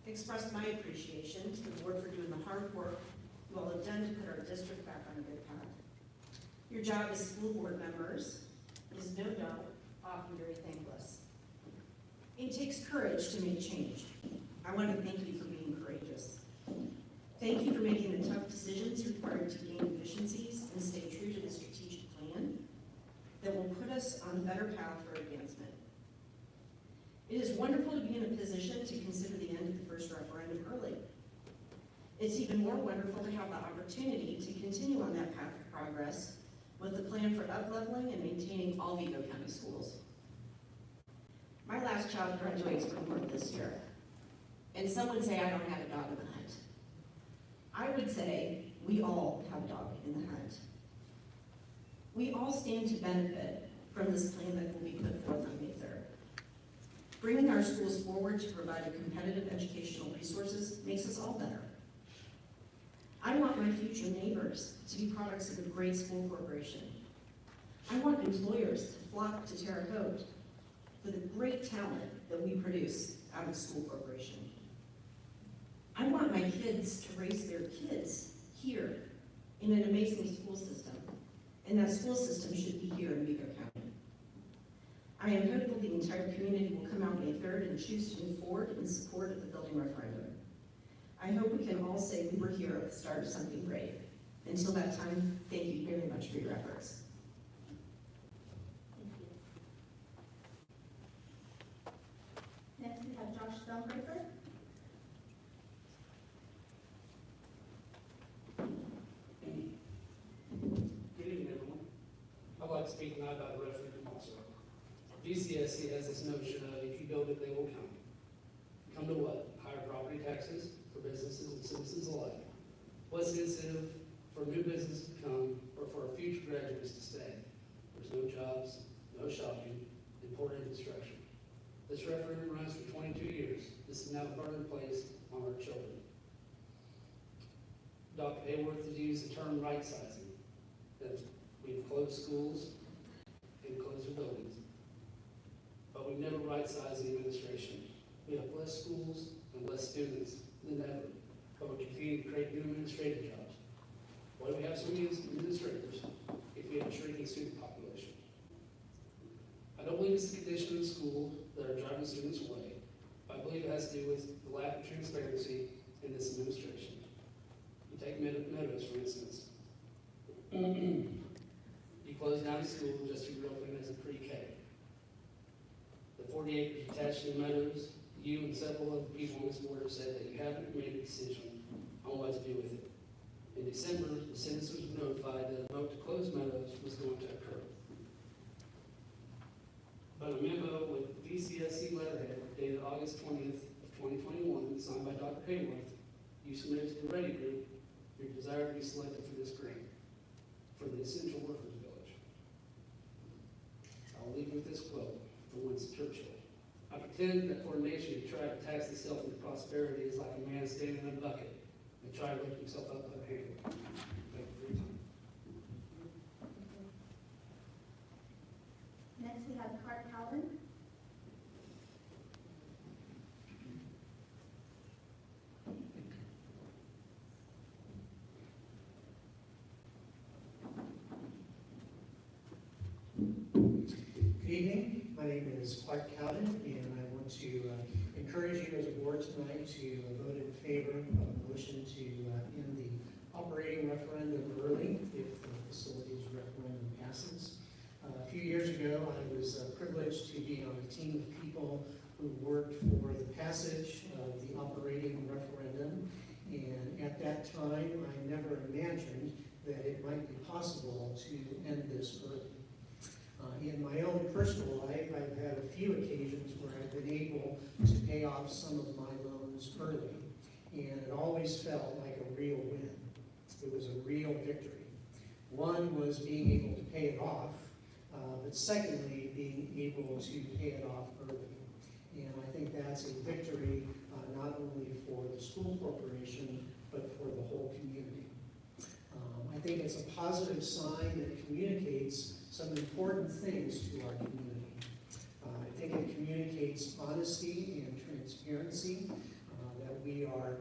express my appreciation to the board for doing the hard work you all have done to put our district back on a good path. Your job as school board members is no doubt often very thankless. It takes courage to make change. I want to thank you for being courageous. Thank you for making the tough decisions required to gain efficiencies and stay true to the strategic plan that will put us on a better path for advancement. It is wonderful to be in a position to consider the end of the first referendum early. It's even more wonderful to have the opportunity to continue on that path of progress with the plan for up-leveling and maintaining all Vigo County schools. My last child graduates from board this year, and some would say I don't have a dog in the hunt. I would say we all have a dog in the hunt. We all stand to benefit from this plan that will be put forth on May 3rd. Bringing our schools forward to provide a competitive educational resources makes us all better. I want my future neighbors to be products of a great school corporation. I want employers to flock to Terre Haute for the great talent that we produce out of school corporation. I want my kids to raise their kids here in an amazing school system, and that school system should be here in Vigo County. I am hopeful the entire community will come out May 3rd and choose to move forward in support of the building referendum. I hope we can all say we were here at the start of something great. Until that time, thank you very much for your efforts. Thank you. Next, we have Josh Stonebreaker. Good evening, everyone. I'd like to speak tonight about the referendum also. VCSC has this notion of if you build it, they will come. Come to what? Higher property taxes for businesses and citizens alike. What's the incentive for new business to come or for our future graduates to stay? There's no jobs, no shopping, and poor infrastructure. This referendum runs for 22 years. This is now burned in place on our children. Dr. Hayworth has used the term right sizing. That we've closed schools and closed our buildings. But we've never right-sized the administration. We have less schools and less students than ever, but we continue to create new administrative jobs. Why do we have so many administrators if we have a shrinking student population? I don't believe it's the condition of the school that are driving students away. I believe it has to do with the lack of transparency in this administration. You take Meadows, for instance. You close down a school just to reopen as a pre-K. The 40 acres attached to the Meadows, you and several other people on this board have said that you haven't made a decision on what to do with it. In December, the citizens were notified that a vote to close Meadows was going to occur. But a memo with VCSC letterhead dated August 20th of 2021, signed by Dr. Hayworth, you submitted to the Ready Group your desire to be selected for this grant for the Essential Workers Village. I'll leave you with this quote from Winston Churchill. I pretend that for a nation to try to tax itself into prosperity is like a man standing in a bucket and try to lift himself up by the handle. Thank you for your time. Next, we have Clark Calvin. Good evening. My name is Clark Cowden, and I want to encourage you as a board tonight to vote in favor of a motion motion to end the operating referendum early if the facilities referendum passes. A few years ago, I was privileged to be on a team of people who worked for the passage of the operating referendum. And at that time, I never imagined that it might be possible to end this early. In my own personal life, I've had a few occasions where I've been able to pay off some of my loans early, and it always felt like a real win. It was a real victory. One was being able to pay it off, but secondly, being able to pay it off early. And I think that's a victory not only for the school corporation, but for the whole community. I think it's a positive sign that communicates some important things to our community. I think it communicates honesty and transparency, that we are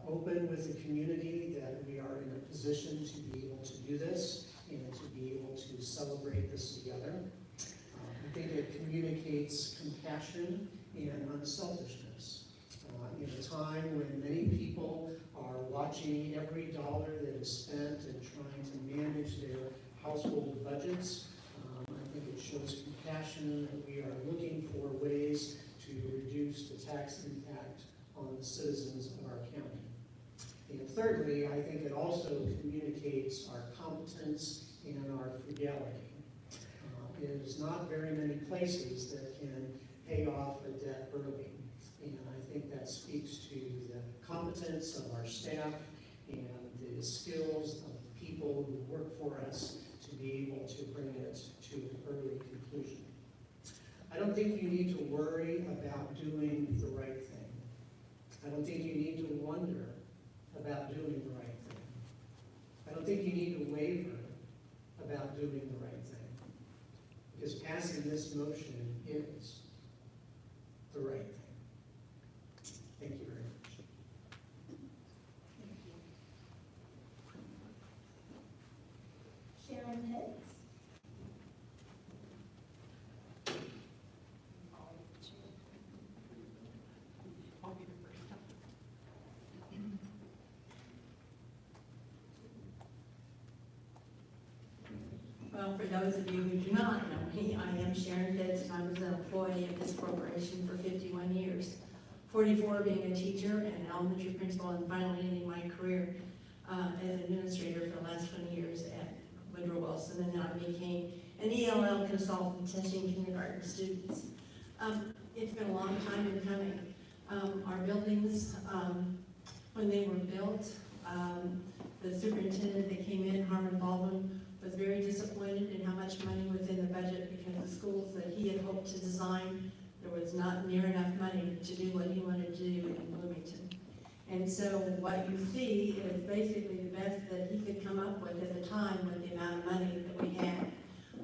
open with the community, that we are in a position to be able to do this and to be able to celebrate this together. I think it communicates compassion and unselfishness. In a time when many people are watching every dollar that is spent and trying to manage their household budgets, I think it shows compassion that we are looking for ways to reduce the tax impact on the citizens of our county. And thirdly, I think it also communicates our competence and our frugality. It is not very many places that can pay off a debt early. And I think that speaks to the competence of our staff and the skills of the people who work for us to be able to bring it to an early conclusion. I don't think you need to worry about doing the right thing. I don't think you need to wonder about doing the right thing. I don't think you need to waver about doing the right thing. Because passing this motion is the right thing. Thank you very much. Sharon Hicks. Well, for those of you who do not know me, I am Sharon Hicks, and I was an employee of this corporation for 51 years, 44 being a teacher and an elementary principal, and finally ending my career as administrator for the last 20 years at Woodrow Wilson, and then I became an ELL consultant testing kindergarten students. It's been a long time in coming. Our buildings, when they were built, the superintendent that came in, Harmon Baldwin, was very disappointed in how much money was in the budget because the schools that he had hoped to design, there was not near enough money to do what he wanted to do in Bloomington. And so what you see is basically the best that he could come up with at the time with the amount of money that we had.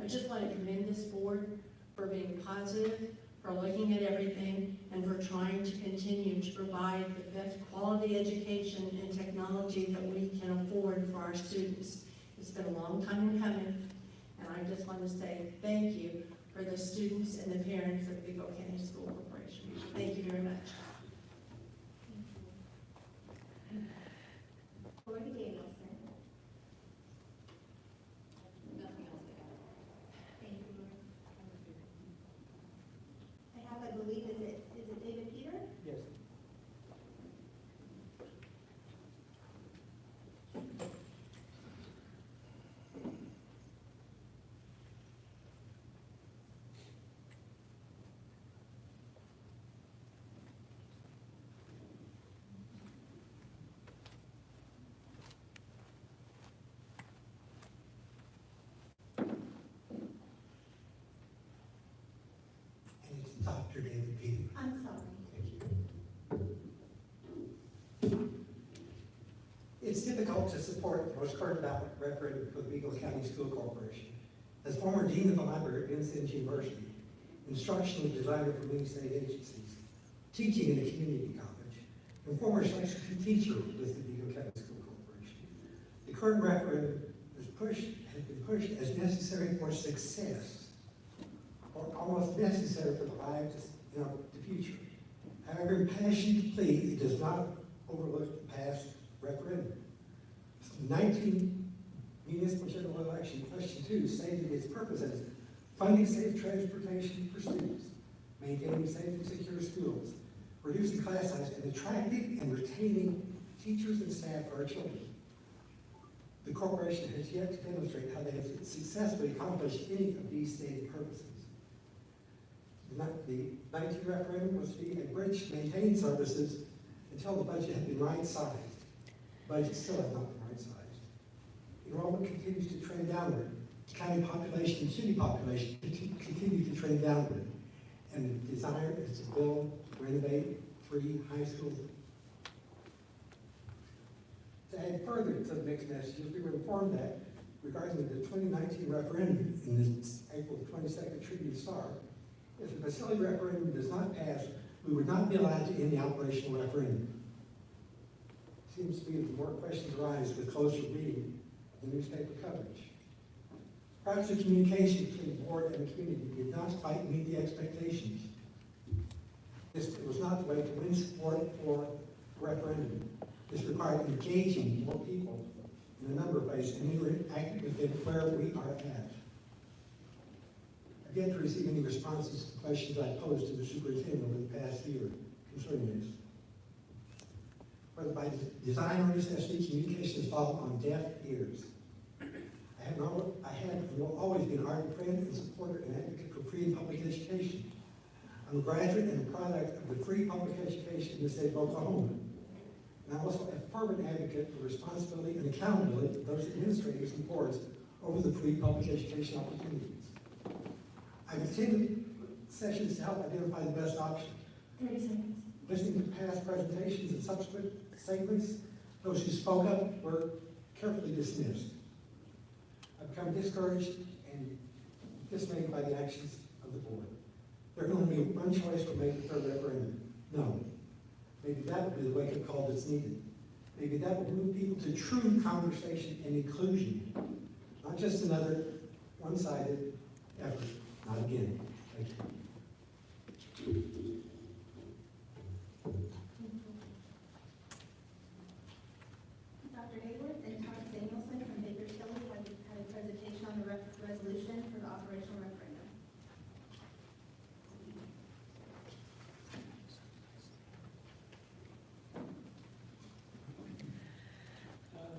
I just want to commend this board for being positive, for looking at everything, and for trying to continue to provide the best quality education and technology that we can afford for our students. It's been a long time in coming, and I just want to say thank you for the students and the parents of Big Oak County School Corporation. Thank you very much. Lori Danielson. Nothing else to add. Thank you, Lori. I have, I believe, is it David Peter? Yes. And it's Dr. David Peter. I'm sorry. Thank you. It's difficult to support the most current ballot referendum for the Beagle County School Corporation. As former dean of the library at Vincennes University, instructional designer for many state agencies, teaching in a community college, and former substitute teacher with the Beagle County School Corporation, the current referendum has been pushed as necessary for success, or almost necessary for the lives of the future. However impassioned plea, it does not overlook the past 19 municipal general election, question 2 stated its purpose as funding safe transportation for students, maintaining safe and secure schools, reducing class size, and attracting and retaining teachers and staff for our children. The corporation has yet to demonstrate how they have successfully accomplished any of these stated purposes. The 19 referendum was to be a bridge to maintain services until the budget had been right-sized. The budget still has not been right-sized. Enrollment continues to trend downward. County population and city population continue to trend downward. And the desire is to build, renovate 3 high schools. To add further to the mixed messages, we were informed that regarding the 2019 referendum in this April 22nd Tribune Star, if the facility referendum does not pass, we would not be allowed to end the operational referendum. Seems to be that more questions arise with closer reading of the newspaper coverage. Perhaps the communication between the board and the community did not quite meet the expectations. It was not the way to win support for a referendum. This required engaging more people in a number of ways, and we were acting within where we are at. I've yet to receive any responses to the questions I posed to the superintendent over the past year concerning this. Whether by design or necessity, communication has fallen on deaf ears. I have and will always be an ardent friend and supporter and advocate for free and public education. I'm a graduate and a product of the free public education in the state of Oklahoma. And I'm also a fervent advocate for responsibility and accountability of those administrators and boards over the free public education opportunities. I've attended sessions to help identify the best option. 30 seconds. Listening to past presentations and subsequent statements, those who spoke up were carefully dismissed. I've become discouraged and dismayed by the actions of the board. There can only be one choice for making the third referendum. No. Maybe that will be the wake-up call that's needed. Maybe that will move people to true conversation and inclusion, not just another one-sided effort. Not again. Thank you. Dr. Hayworth and Todd Samuelson from Bakersfield had a presentation on the resolution for the operational referendum.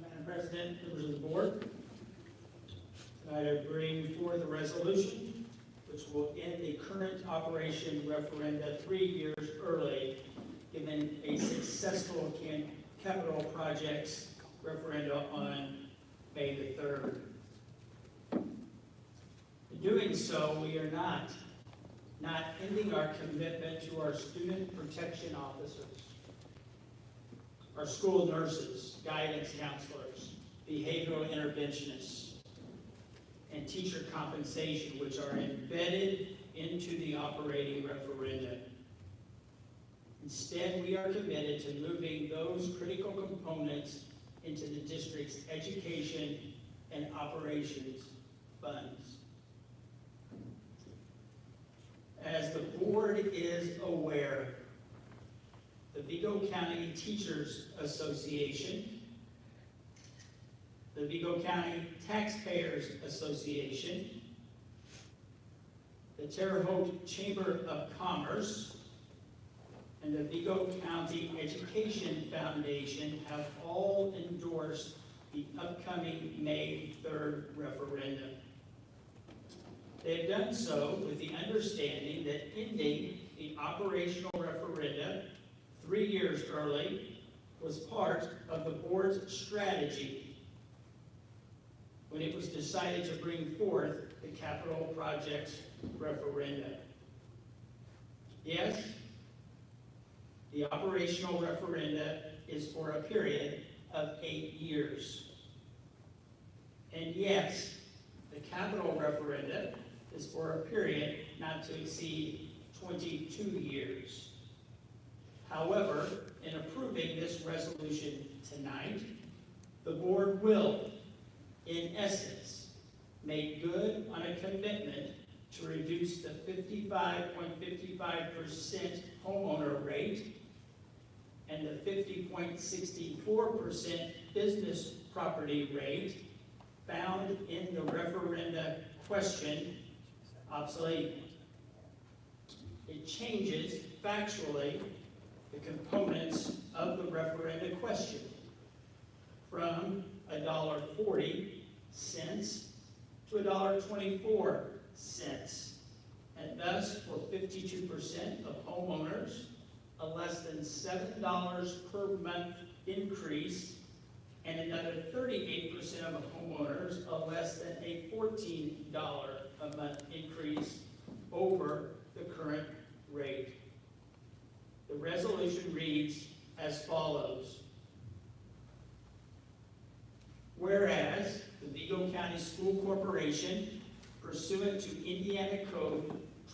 Madam President, members of the board, tonight I bring forth a resolution which will end the current operation referenda 3 years early, given a successful capital projects referenda on May the 3rd. In doing so, we are not ending our commitment to our student protection officers, our school nurses, guidance counselors, behavioral interventionists, and teacher compensation, which are embedded into the operating referenda. Instead, we are committed to moving those critical components into the district's education and operations funds. As the board is aware, the Vigo County Teachers Association, the Vigo County Taxpayers Association, the Terre Haute Chamber of Commerce, and the Vigo County Education Foundation have all endorsed the upcoming May 3rd referendum. They have done so with the understanding that ending the operational referenda 3 years early was part of the board's strategy when it was decided to bring forth the capital projects referenda. Yes, the operational referenda is for a period of 8 years. And yes, the capital referenda is for a period not to exceed 22 years. However, in approving this resolution tonight, the board will, in essence, make good on a commitment to reduce the 55.55% homeowner rate and the 50.64% business property rate found in the referenda question obsolete. It changes factually the components of the referenda question from $1.40 to $1.24, and thus for 52% of homeowners, a less than $7 per month increase, and another 38% of homeowners a less than a $14 a month increase over the current rate. The resolution reads as follows. Whereas the Vigo County School Corporation, pursuant to Indiana Code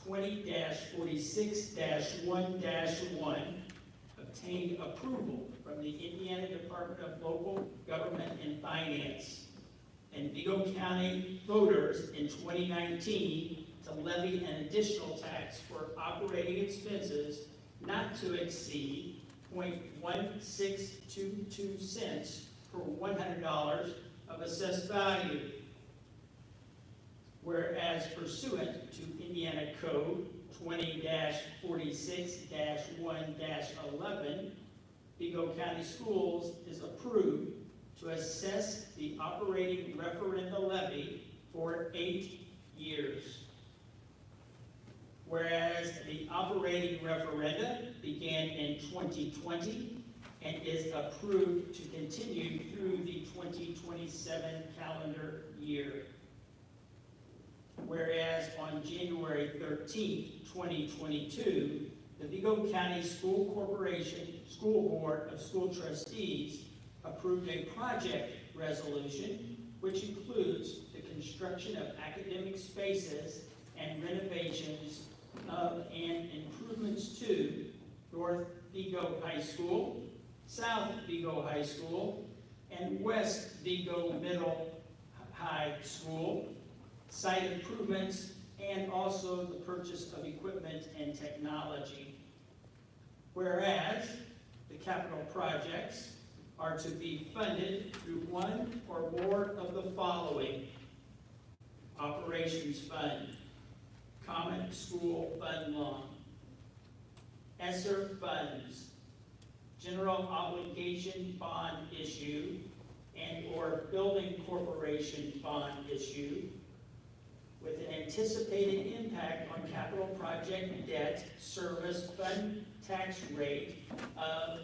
20-46-1-1, obtained approval from the Indiana Department of Local Government and Finance and Vigo County voters in 2019 to levy an additional tax for operating expenses not to exceed 0.1622 cents per $100 of assessed value. Whereas pursuant to Indiana Code 20-46-1-11, Vigo County Schools is approved to assess the operating referenda levy for 8 years. Whereas the operating referenda began in 2020 and is approved to continue through the 2027 calendar year. Whereas on January 13, 2022, the Vigo County School Corporation School Board of School Trustees approved a project resolution which includes the construction of academic spaces and renovations of and improvements to North Vigo High School, South Vigo High School, and West Vigo Middle High School, site improvements, and also the purchase of equipment and technology. Whereas the capital projects are to be funded through one or more of the following: Operations Fund, Common School Fund Loan, ESSER funds, General Obligation Bond issue, and or Building Corporation bond issue, with an anticipated impact on capital project debt service fund tax rate of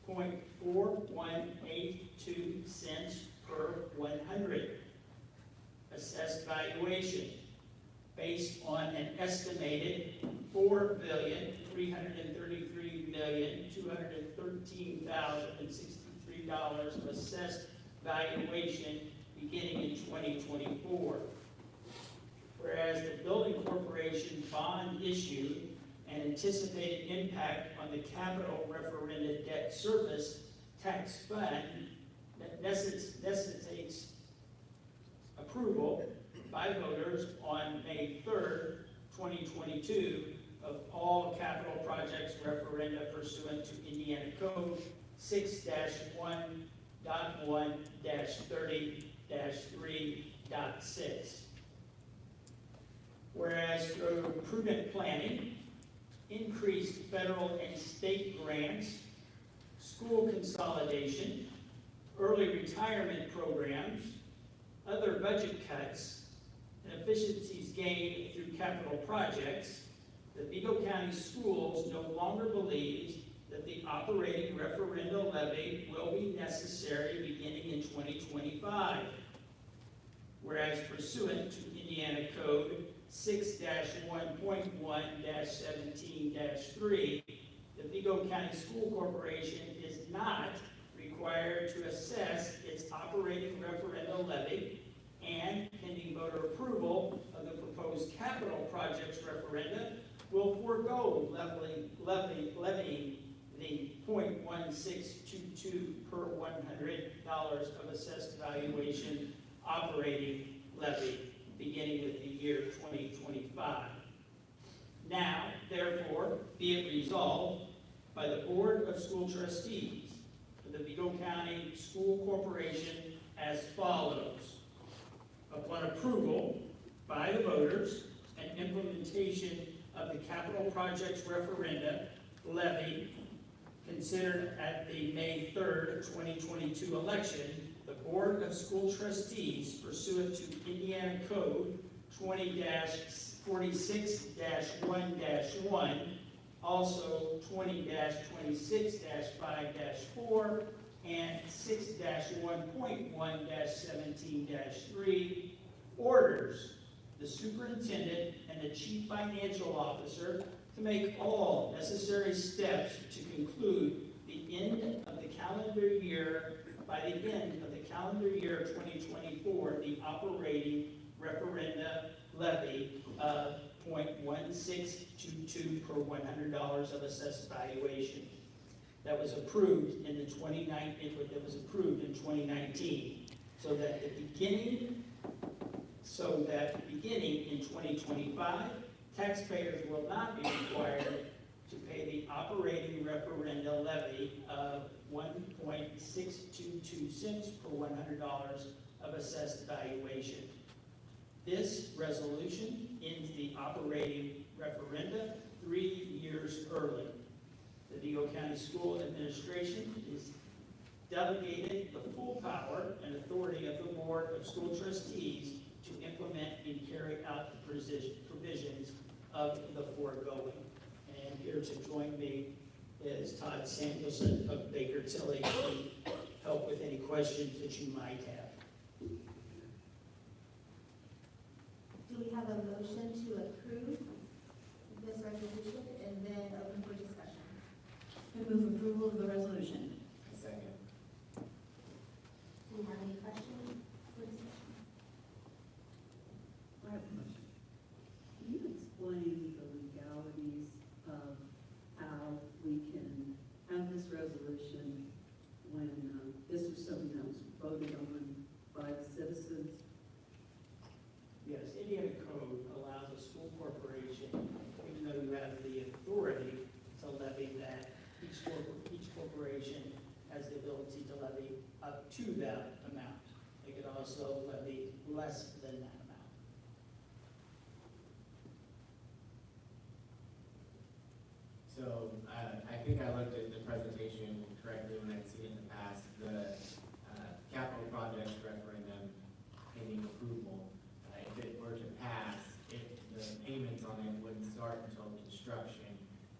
0.4182 cents per 100. Assessed valuation based on an estimated $4,333,213,063 of assessed valuation beginning in 2024. Whereas the Building Corporation bond issue and anticipated impact on the capital referenda debt service tax fund that necessitates approval by voters on May 3rd, 2022 of all capital projects referenda pursuant to Indiana Code 6-1-1-30-3.6. Whereas through prudent planning, increased federal and state grants, school consolidation, early retirement programs, other budget cuts, and efficiencies gained through capital projects, the Vigo County Schools no longer believes that the operating referenda levy will be necessary beginning in 2025. Whereas pursuant to Indiana Code 6-1.1-17-3, the Vigo County School Corporation is not required to assess its operating referenda levy, and pending voter approval of the proposed capital projects referenda will forego levying the 0.1622 per $100 of assessed valuation operating levy beginning with the year 2025. Now, therefore, be it resolved by the Board of School Trustees of the Vigo County School Corporation as follows. Upon approval by the voters and implementation of the capital projects referenda levy considered at the May 3rd, 2022 election, the Board of School Trustees pursuant to Indiana Code 20-46-1-1, also 20-26-5-4, and 6-1.1-17-3, orders the superintendent and the chief financial officer to make all necessary steps to conclude the end of the calendar year, by the end of the calendar year 2024, the operating referenda levy of 0.1622 per $100 of assessed valuation. That was approved in the 2019, so that beginning in 2025, taxpayers will not be required to pay the operating referenda levy of 1.622 cents per $100 of assessed valuation. This resolution ends the operating referenda 3 years early. The Vigo County School Administration is delegated the full power and authority of the Board of School Trustees to implement and carry out the provisions of the foregoing. And here to join me is Todd Samuelson of Baker Tilly to help with any questions that you might have. Do we have a motion to approve this resolution and then open for discussion? I move approval of the resolution. Second. Do we have any questions for discussion? I have a question. Can you explain the legalities of how we can have this resolution when this was something that was voted on by the citizens? Yes, Indiana Code allows a school corporation, even though you have the authority to levy that, each corporation has the ability to levy up to that amount. They could also levy less than that amount. So, I think I looked at the presentation correctly when I'd seen it in the past. The capital projects referendum pending approval, if it were to pass, the payments on it wouldn't start until construction,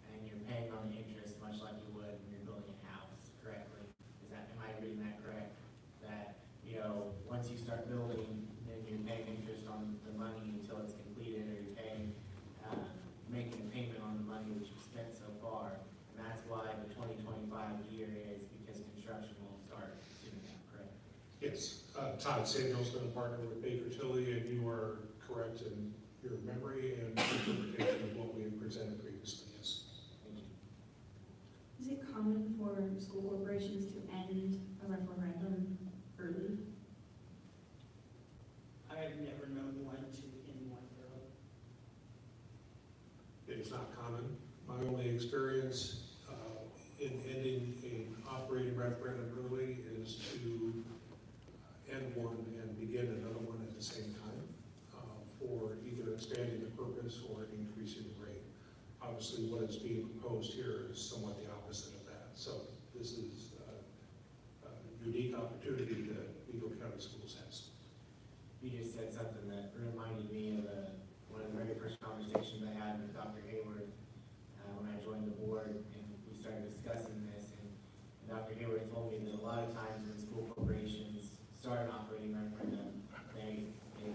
and you're paying on the interest much like you would when you're building a house, correctly? Am I reading that correct? That, once you start building, then you're paying interest on the money until it's completed, or you're paying, making a payment on the money that you've spent so far. And that's why the 2025 year is, because construction will start soon, correct? Yes, Todd Samuelson, a partner with Baker Tilly, and you are correct in your memory and interpretation of what we have presented previously, yes. Thank you. Is it common for school corporations to end a referendum early? I have never known one to end one early. It is not common. My only experience in ending an operating referendum early is to end one and begin another one at the same time for either expanding the purpose or increasing the rate. Obviously, what is being proposed here is somewhat the opposite of that. So this is a unique opportunity that Vigo County Schools has. You just said something that reminded me of one of the very first conversations I had with Dr. Hayward when I joined the board, and we started discussing this. And Dr. Hayward told me that a lot of times when school corporations start an operating referendum, they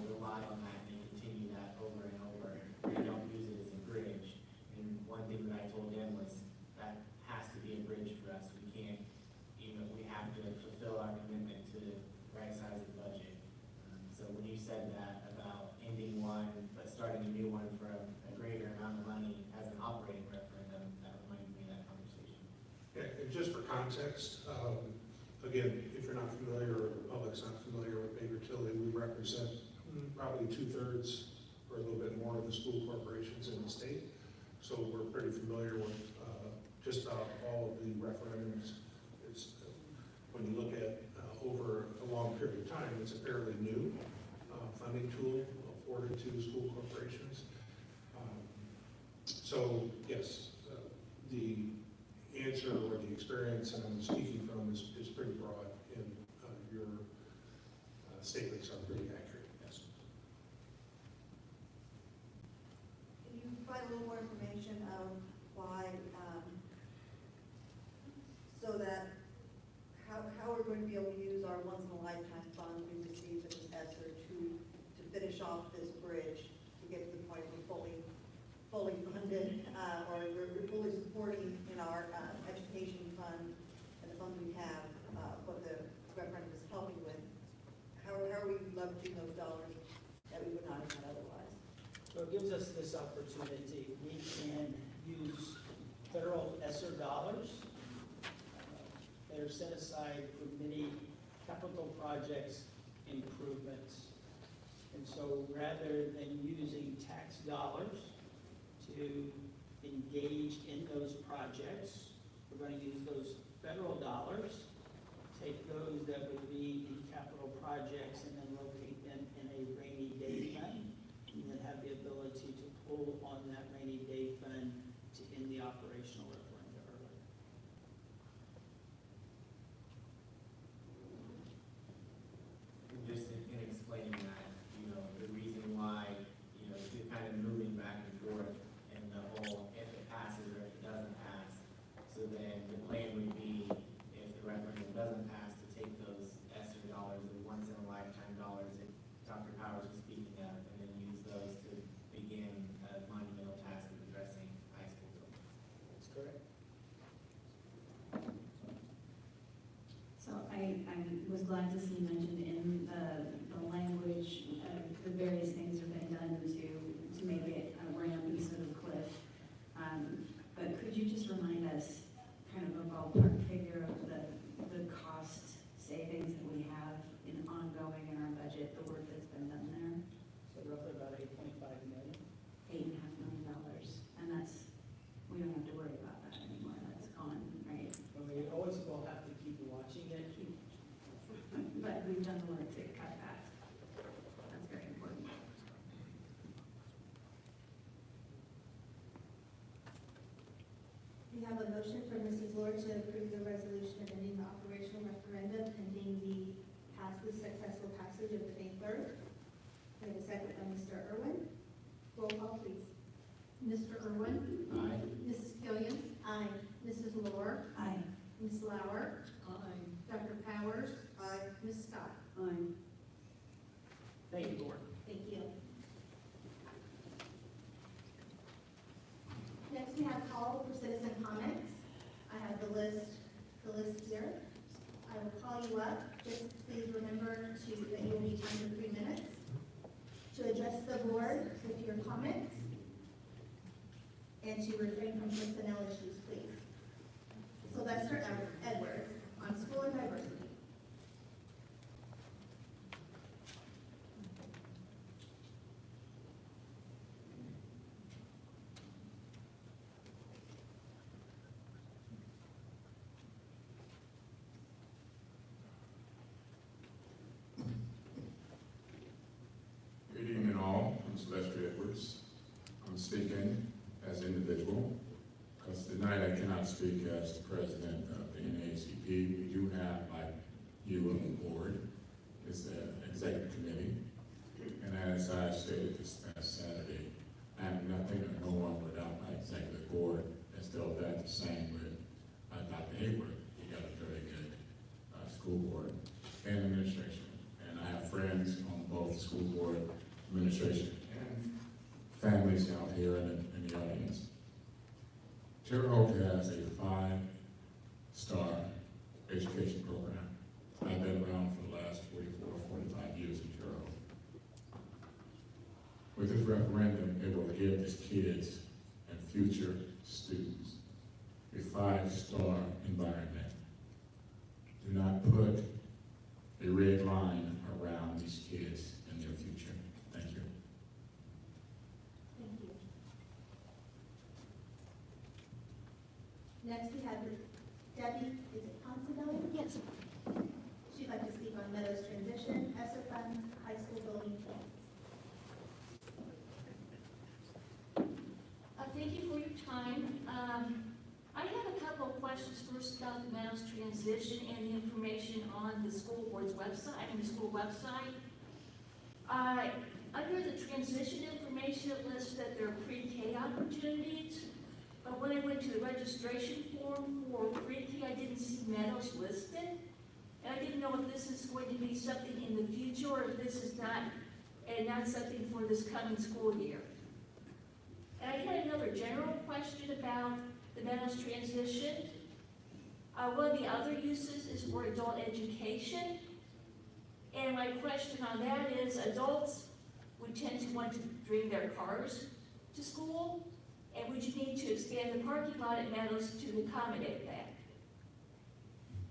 rely on that and they continue that over and over. They don't use it as a bridge. And one thing that I told him was that has to be a bridge for us. We can't, we have to fulfill our commitment to right size the budget. So when you said that about ending one but starting a new one for a greater amount of money as an operating referendum, that reminded me of that conversation. Yeah, and just for context, again, if you're not familiar, or the public's not familiar with Baker Tilly, we represent probably 2/3 or a little bit more of the school corporations in the state. So we're pretty familiar with just about all of the referendums. It's, when you look at over a long period of time, it's a fairly new funding tool afforded to school corporations. So yes, the answer or the experience I'm speaking from is pretty broad, and your statements are pretty accurate, yes. Can you provide a little more information of why, so that how we're going to be able to use our once-in-a-lifetime fund we received as ESSER to finish off this bridge to get to the point we're fully funded, or we're fully supporting in our education fund and the funds we have, what the referendum is helping with. How are we leveraging those dollars that we would not have had otherwise? So it gives us this opportunity. We can use federal ESSER dollars that are set aside for many capital projects improvements. And so rather than using tax dollars to engage in those projects, we're going to use those federal dollars, take those that would be in capital projects and then locate them in a rainy day fund, and then have the ability to pull on that rainy day fund to end the operational referendum early. Just in explaining that, the reason why, you're kind of moving back and forth and the whole, if it passes or if it doesn't pass. So then the plan would be, if the referendum doesn't pass, to take those ESSER dollars, the once-in-a-lifetime dollars that Dr. Powers was speaking of, and then use those to begin a monumental task of addressing high school buildings. That's correct. So I was glad to see mentioned in the language, the various things have been done to make it a ramp instead of a cliff. But could you just remind us kind of a ballpark figure of the cost savings that we have in ongoing in our budget, the work that's been done there? So roughly about $8.5 million. $8.5 million. And that's, we don't have to worry about that anymore. That's gone, right? And we always will have to keep watching it. But we've done the work to cut that. That's very important. We have a motion from Mrs. Lord to approve the resolution amending the operational referendum pending the successful passage of the May 3rd. We have a second by Mr. Irwin. Roll call, please. Mr. Irwin? Aye. Mrs. Killian? Aye. Mrs. Lohr? Aye. Ms. Lauer? Aye. Dr. Powers? Aye. Ms. Scott? Aye. Thank you, Board. Thank you. Next, we have call for citizen comments. I have the list here. I will call you up. Just please remember that you will be timed for 3 minutes to address the board with your comments and to refrain from personnel issues, please. Sylvester Edwards on school and diversity. Good evening all, I'm Sylvester Edwards. I'm speaking as an individual, because tonight I cannot speak as the president of the NAACP. We do have, like you on the board, it's an executive committee. And as I stated this past Saturday, I am nothing or no one without my executive board. And still that the same with Dr. Hayward. We got a very good school board and administration. And I have friends on both school board, administration, and families out here in the audience. Terre Haute has a 5-star education program. I've been around for the last 44, 45 years in Terre Haute. With this referendum, it will give these kids and future students a 5-star environment. Do not put a red line around these kids and their future. Thank you. Thank you. Next, Next, we have Debbie, is it Considine? Yes. She'd like to speak on Meadows transition, ESSER funds, high school building plans. Thank you for your time. I have a couple of questions first about the Meadows transition and the information on the school board's website, the school website. Under the transition information, it lists that there are pre-K opportunities, but when I went to the registration form for pre-K, I didn't see Meadows listed. And I didn't know if this is going to be something in the future or if this is not something for this coming school year. And I had another general question about the Meadows transition. One of the other uses is for adult education. And my question on that is, adults would tend to want to bring their cars to school, and would you need to expand the parking lot at Meadows to accommodate that?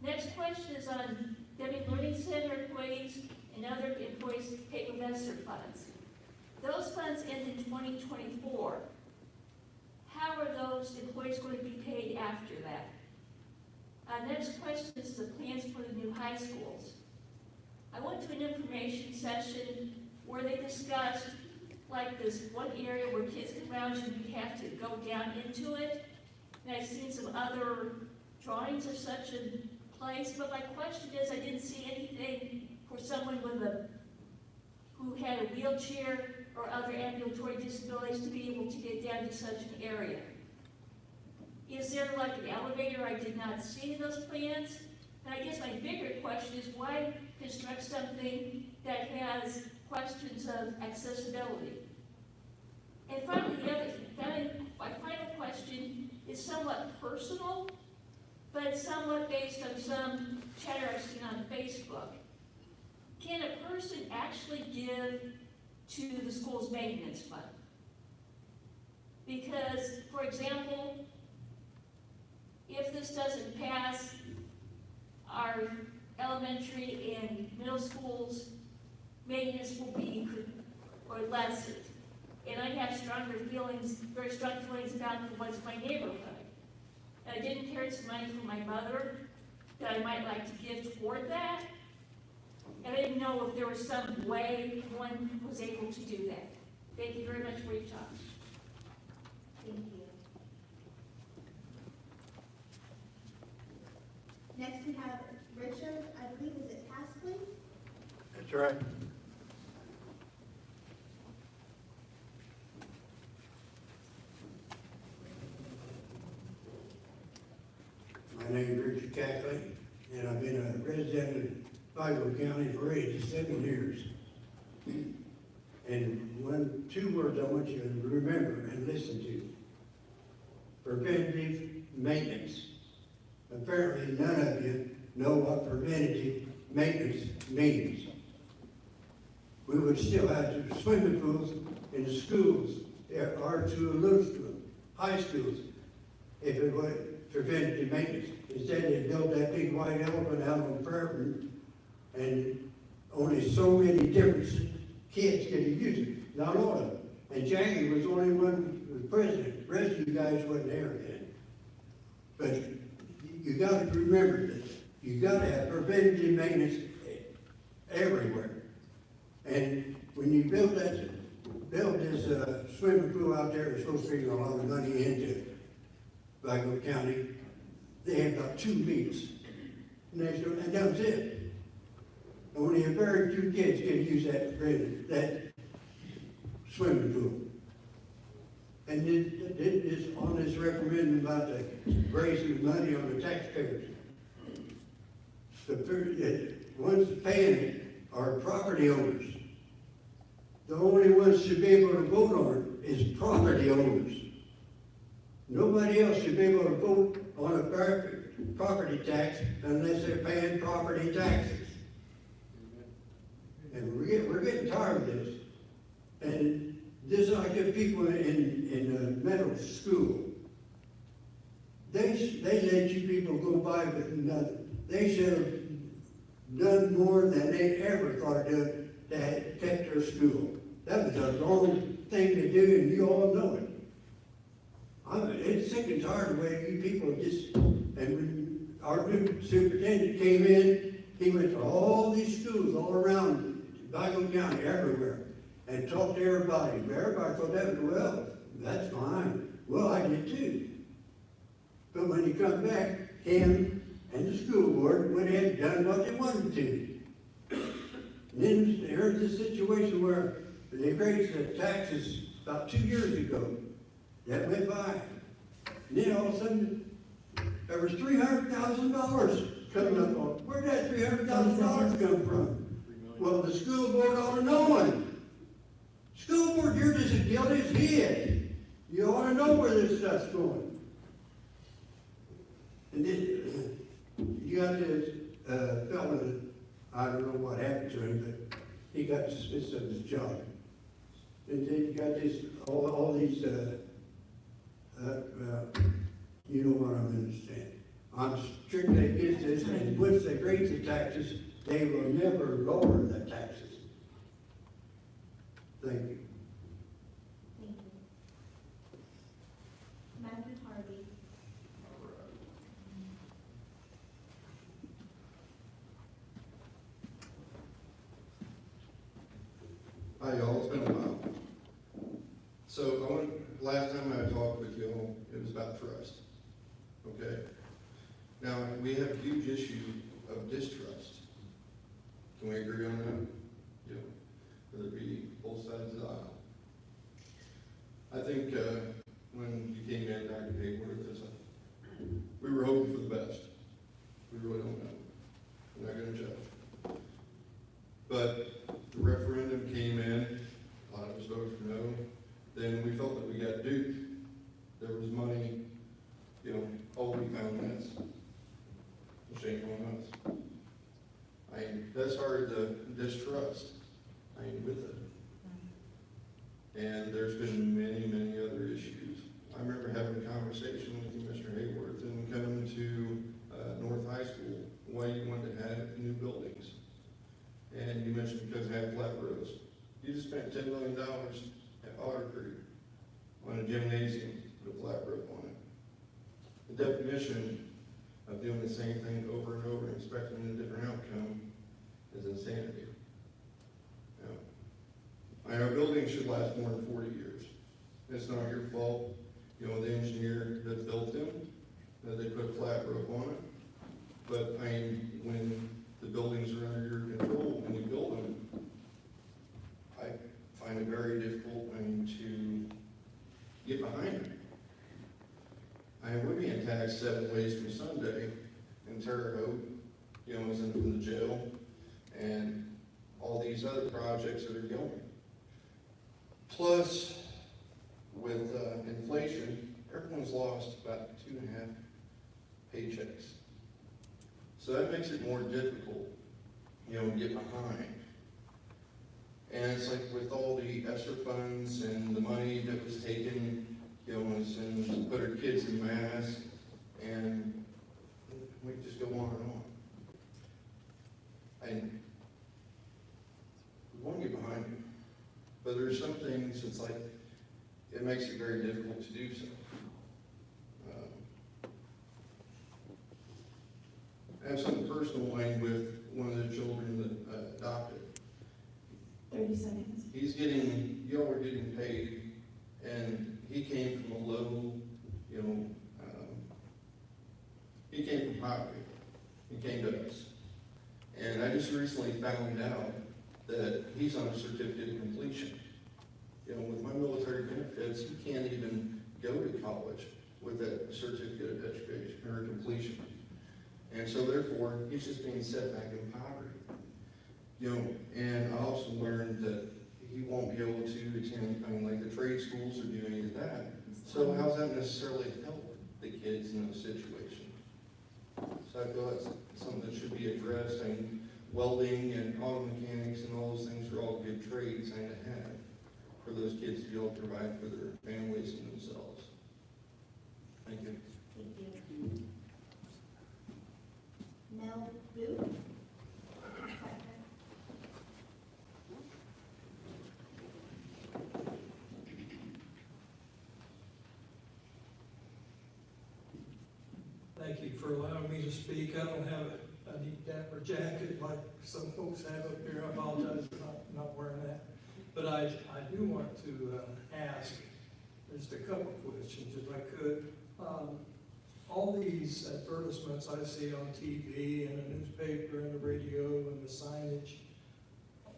Next question is on Deming Learning Center employees and other employees paid with ESSER funds. Those funds end in 2024. How are those employees going to be paid after that? Next question is the plans for the new high schools. I went to an information session where they discussed like this one area where kids can lounge and you have to go down into it. And I've seen some other drawings of such a place, but my question is I didn't see anything for someone who had a wheelchair or other ambulatory disabilities to be able to get down to such an area. Is there like an elevator I did not see in those plans? And I guess my bigger question is why construct something that has questions of accessibility? And finally, my final question is somewhat personal, but it's somewhat based on some chatter I've seen on Facebook. Can a person actually give to the school's maintenance fund? Because, for example, if this doesn't pass, our elementary and middle schools' maintenance will be lessened. And I have very strong feelings about what's my neighborhood. And I didn't inherit some money from my mother that I might like to give toward that. And I didn't know if there was some way one was able to do that. Thank you very much for your time. Thank you. Next, we have Richard, I believe, is it Hasley? That's right. My name is Richard Cackley, and I've been a resident of Vigo County for 87 years. And two words I want you to remember and listen to. Preventative maintenance. Apparently none of you know what preventative maintenance means. We would still have swimming pools in the schools, or to a little school, high schools, if it was preventative maintenance. Instead, they built that big white elephant out on Prairie, and only so many different kids could use it, not all of them. And Jackie was the only one who was president. The rest of you guys wasn't there then. But you got to remember this. You got to have preventative maintenance everywhere. And when you built this swimming pool out there, it's supposed to bring a lot of money into Vigo County. They had about 2 meets, and that was it. Only a very few kids could use that swimming pool. And this on this referendum about the raising money on the taxpayers. The ones paying it are property owners. The only ones should be able to vote on it is property owners. Nobody else should be able to vote on a property tax unless they're paying property taxes. And we're getting tired of this. And just like the people in middle school, they let you people go by with nothing. They should have done more than they ever thought to have kept their school. That was a wrong thing to do, and you all know it. It's sick and tired of the way you people just, and when our new superintendent came in, he went to all these schools all around Vigo County, everywhere, and talked to everybody. Everybody thought that was, well, that's fine. Well, I did too. But when he come back, him and the school board went ahead and done what they wanted to. And then there's this situation where they raised the taxes about 2 years ago. That went by. And then all of a sudden, there was $300,000 coming up on. Where'd that $300,000 come from? Well, the school board ought to know it. School board, you're just as guilty as he is. You ought to know where this stuff's going. And then you got this fellow that, I don't know what happened to him, but he got dismissed of his job. And then you got this, all these, you know what I'm understanding. I'm strictly against this, and once they raise the taxes, they will never lower the taxes. Thank you. Thank you. Matthew Harvey. Hi y'all, it's been a while. So last time I talked with y'all, it was about trust, okay? Now, we have a huge issue of distrust. Can we agree on that? Yeah. Whether it be both sides of the aisle. I think when you came in, Dr. Hayworth, we were hoping for the best. We really don't know. We're not going to judge. But the referendum came in, a lot of us voted for no. Then we felt that we got duped. There was money, you know, oh, we found this. Shame on us. That's hard to distrust. I ain't with it. And there's been many, many other issues. I remember having a conversation with you, Mr. Hayworth, and coming to North High School, why you wanted to have new buildings. And you mentioned because they have flat roofs. You just spent $10 million at Otter Creek on a gymnasium with a flat roof on it. The definition of doing the same thing over and over and expecting a different outcome is insanity. Now, our building should last more than 40 years. It's not your fault, you know, the engineer that built them, that they put a flat roof on it. But when the buildings are under your control, when you build them, I find it very difficult to get behind it. We're being taxed 7 ways from Sunday in Terre Haute, you know, as in the jail, and all these other projects that are going. Plus, with inflation, everyone's lost about 2.5 paychecks. So that makes it more difficult, you know, to get behind. And it's like with all the ESSER funds and the money that was taken, you know, and to put our kids in mass, and we just go on and on. And we want to get behind it, but there's some things it's like it makes it very difficult to do so. I have something personal with one of the children that adopted. 30 seconds. Y'all are getting paid, and he came from a low, you know, he came from poverty. He came to us. And I just recently found out that he's on a certificate of completion. You know, with my military benefits, he can't even go to college with that certificate of education or completion. And so therefore, he's just being set back in poverty. You know, and I also learned that he won't be able to attend, like the trade schools or do any of that. So how's that necessarily help the kids in those situations? So I feel that's something that should be addressed, and welding and auto mechanics and all those things are all good trades and to have for those kids to be able to provide for their families and themselves. Thank you. Thank you. Mel Booth. Thank you for allowing me to speak. I don't have a neat dapper jacket like some folks have up here. I apologize for not wearing that. But I do want to ask just a couple questions, if I could. All these advertisements I see on TV and the newspaper and the radio and the signage,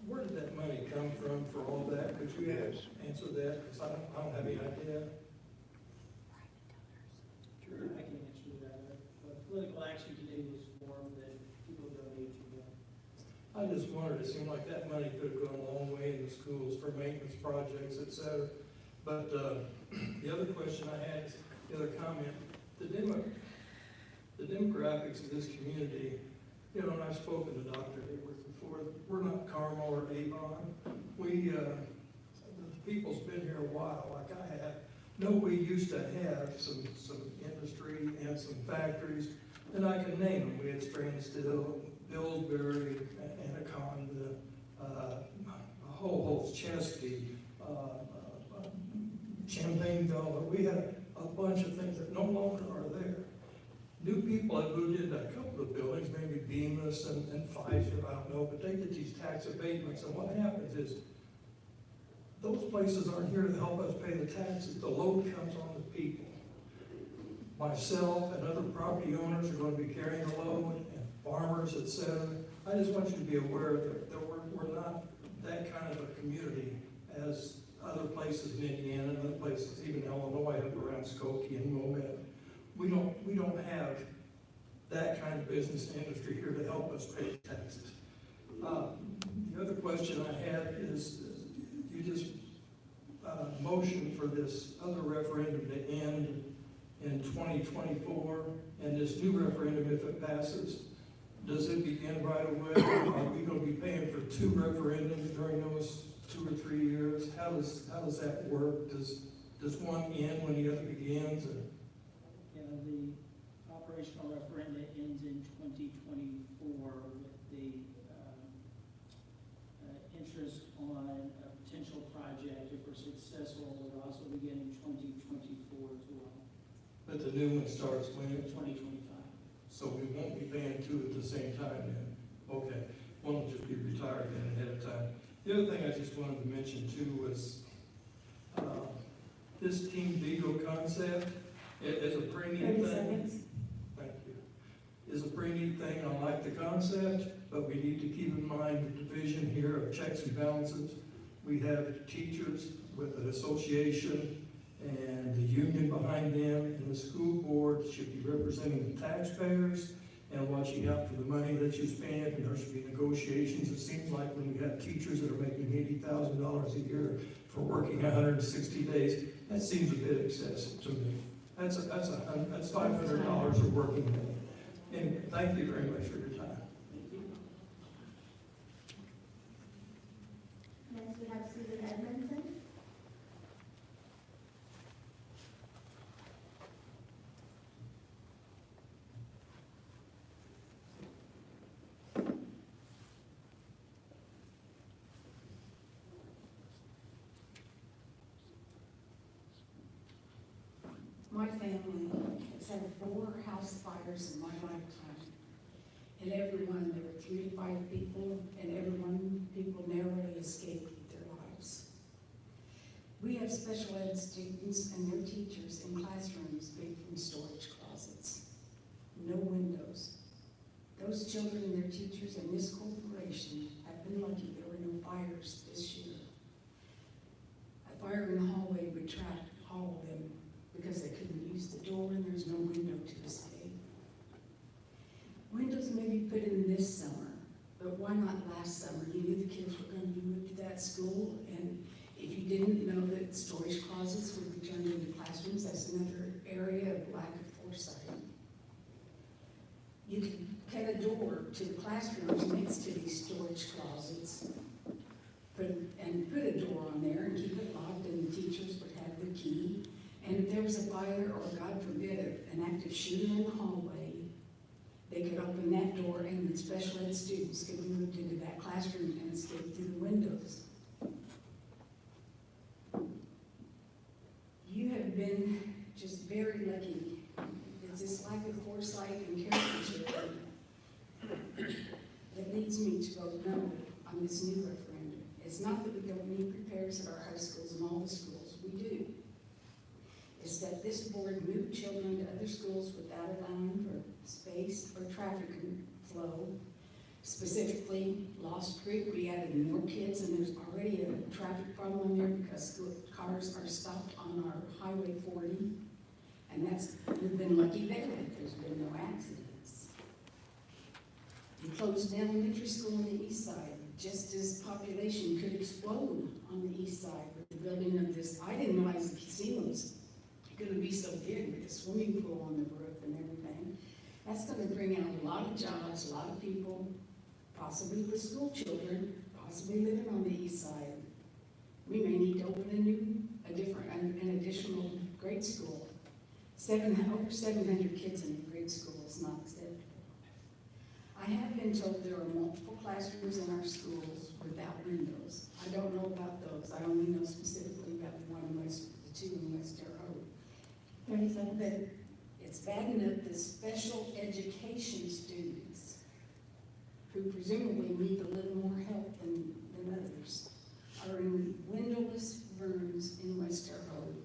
where did that money come from for all that? Could you answer that? Because I don't have any idea. Sure, I can answer that. The political action committee was formed that people donate to that. I just wondered, it seemed like that money could have gone a long way in the schools for maintenance projects, et cetera. But the other question I had is, the other comment, the demographics of this community, you know, and I've spoken to Dr. Hayworth before, we're not Carmel or Avon. The people's been here a while, like I have. No, we used to have some industry and some factories, and I can name them. We had Strand Steel, Pillsbury, Anaconda, a whole host, Chesky, Champagne Velvet. We had a bunch of things that no longer are there. New people have moved into a couple of buildings, maybe Bemis and Pfizer, I don't know, but they get these tax abatements, and what happens is those places aren't here to help us pay the taxes. The load comes on the people. Myself and other property owners are going to be carrying the load, and farmers, et cetera. I just want you to be aware that we're not that kind of a community as other places in Indiana and other places, even Illinois, up around Skokie and Wilmette. We don't have that kind of business and industry here to help us pay taxes. The other question I had is you just motioned for this other referendum to end in 2024, and this new referendum, if it passes, does it begin right away? Are we going to be paying for 2 referendums during those 2 or 3 years? How does that work? Does one end when the other begins? Yeah, the operational referendum ends in 2024 with the interest on a potential project, if we're successful, would also begin in 2024 as well. But the new one starts when? 2025. So we won't be paying 2 at the same time then? Okay, one will just be retired then ahead of time. The other thing I just wanted to mention too was this Team Vigo concept is a pretty neat thing. 30 seconds. Thank you. Is a pretty neat thing. I like the concept, but we need to keep in mind the division here of checks and balances. We have teachers with an association and the union behind them, and the school board should be representing the taxpayers and watching out for the money that you spend, and there should be negotiations. It seems like when you have teachers that are making $80,000 a year for working 160 days, that seems a bit excessive to me. That's $500 a working day. And thank you very much for your time. Next, we have Susan Edmondson. My family has had 4 house fires in my lifetime. And every one, there were 3 to 5 people, and every one people narrowly escaped with their lives. We have special ed students and their teachers in classrooms made from storage closets. No windows. Those children and their teachers and this corporation have been lucky there were no fires this year. A fire in the hallway would trap all of them because they couldn't use the door and there's no window to escape. Windows may be put in this summer, but why not last summer? You knew the kids were going to be moved to that school, and if you didn't know that storage closets would be turned into classrooms, that's another area of lack of foresight. You can cut a door to the classrooms next to these storage closets, put a door on there and keep it locked, and the teachers would have the key. And if there was a fire, or God forbid, an active shooter in the hallway, they could open that door and the special ed students could be moved into that classroom and escape through the windows. You have been just very lucky. It's this lack of foresight vote no on this new referendum. It's not that we don't need prepares at our high schools and all the schools, we do. It's that this board moved children to other schools without allowing for space or traffic flow. Specifically, Lost Creek, we added more kids, and there's already a traffic problem there because cars are stopped on our Highway 40. And we've been lucky there, there's been no accidents. We closed the elementary school on the east side, just as population could explode on the east side with the building of this. I didn't realize the casino was gonna be so big with the swimming pool on the roof and everything. That's gonna bring out a lot of jobs, a lot of people, possibly with school children, possibly living on the east side. We may need to open an additional grade school. Over 700 kids in a grade school is not acceptable. I have been told there are multiple classrooms in our schools without windows. I don't know about those. I only know specifically about the two in West Terre Haute. 30 seconds. But it's bad enough that special education students, who presumably need a little more help than others, are in windowless rooms in West Terre Haute,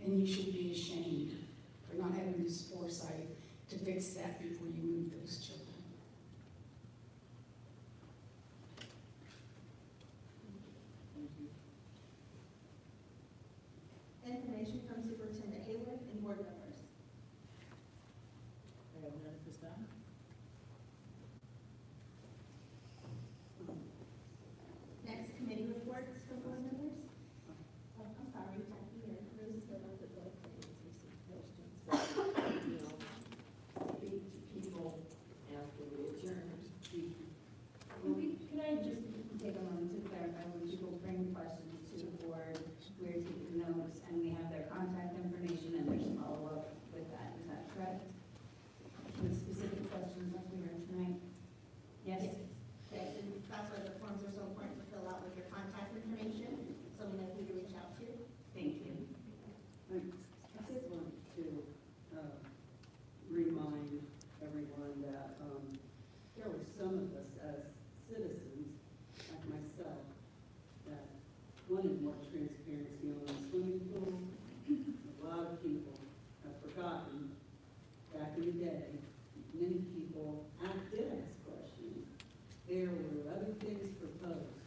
and you should be ashamed for not having this foresight to fix that before you move those children. Information from Superintendent Hayward and board members. I have none at this time. Next, committee reports from board members. Oh, I'm sorry, Jackie here. Bruce. Speak to people after we adjourn. Could I just take a moment to clarify, when people bring questions to the board, we're taking notes, and we have their contact information, and there's follow-up with that, is that correct? With specific questions like we heard tonight? Yes? Yes, and that's why the forms are so important to fill out with your contact information, so we know who to reach out to. Thank you. I just want to remind everyone that there were some of us as citizens, like myself, that wanted more transparency on the swimming pool. A lot of people have forgotten, back in the day, many people did ask questions. There were other things proposed,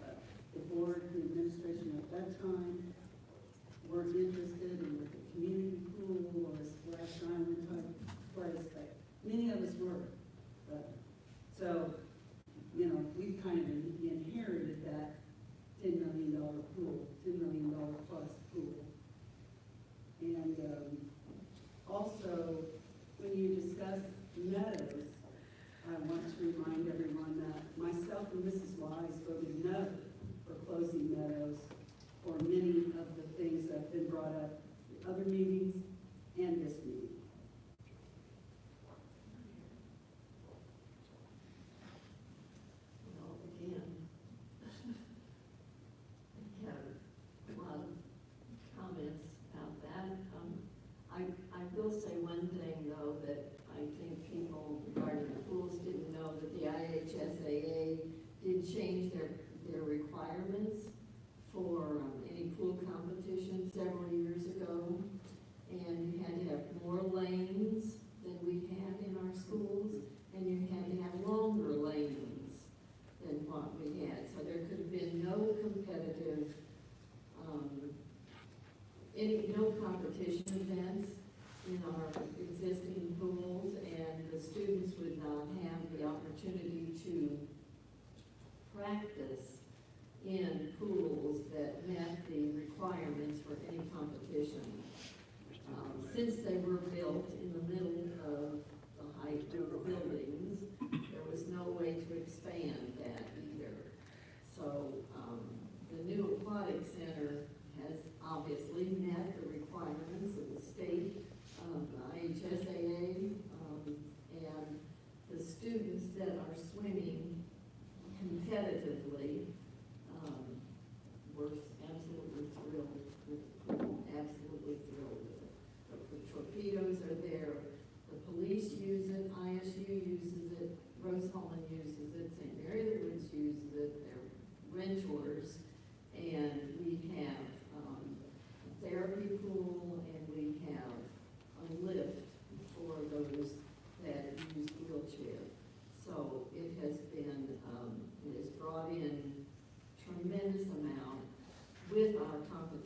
but the board, the administration at that time, weren't interested in the community pool or a splash island type place, but many of us were. So, we kind of inherited that $10 million pool, $10 million plus pool. And also, when you discuss meadows, I want to remind everyone that myself and Mrs. Wise voted no for closing meadows for many of the things that have been brought up in other meetings and this meeting. Well, again, I have a lot of comments about that. I will say one thing, though, that I think people regarding the pools didn't know, that the IHSAA did change their requirements for any pool competition several years ago, and you had to have more lanes than we had in our schools, and you had to have longer lanes than what we had. So there could have been no competitive, no competition events in our existing pools, and the students would not have the opportunity to practice in pools that met the requirements for any competition. Since they were built in the middle of the height of the buildings, there was no way to expand that either. So the new aquatic center has obviously met the requirements of the state, IHSAA, and the students that are swimming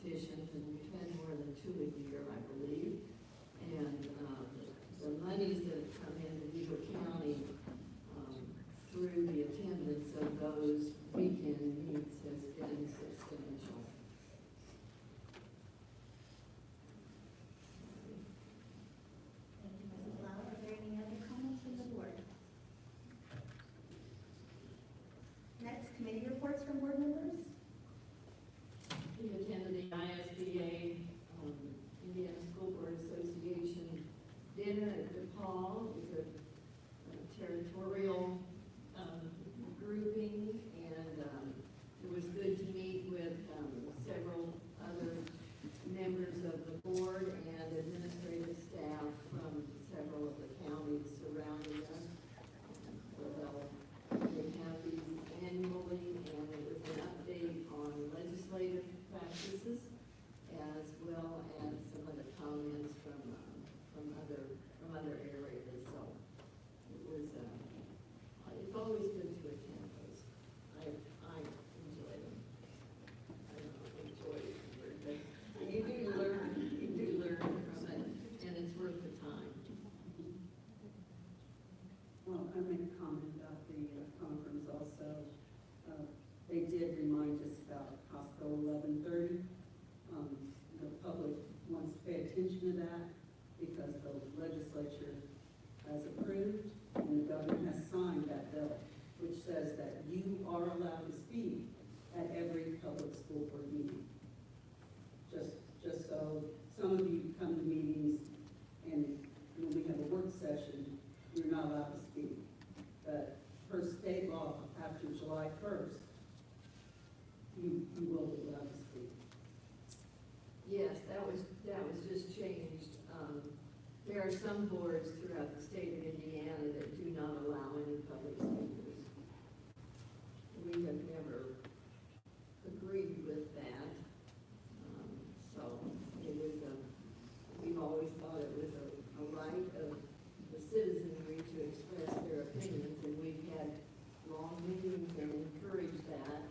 competitions, and we've had more than 2 a year, I believe. And the monies that have come into Vigo County through the attendance of those weekend meets has been substantial. Thank you, Mrs. Lau. Are there any other comments from the board? Next, committee reports from board members. We attended the ISBA, Indiana School Board Association dinner at DePaul. It was a territorial grouping, and it was good to meet with several other members of the board and administrative staff from several of the counties surrounding us. They have these annually, and it was an update on legislative practices as well as some of the comments from other areas. So it was it's always good to attend those. I enjoy them. I don't know, enjoy is the word, but you do learn from it, and it's worth the time. Well, I make a comment about the conference also. They did remind us about House Bill 1130. The public wants to pay attention to that because the legislature has approved and the governor has signed that bill, which says that you are allowed to speak at every public school board meeting. Just so some of you come to meetings and when we have a work session, you're not allowed to speak. But per state law, after July 1st, you will be allowed to speak. Yes, that was just changed. There are some boards throughout the state of Indiana that do not allow any public speakers. We have never agreed with that. So it was we've always thought it was a right of the citizenry to express their opinions, and we've had long meetings and encouraged that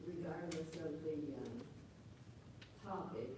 regardless of the topic.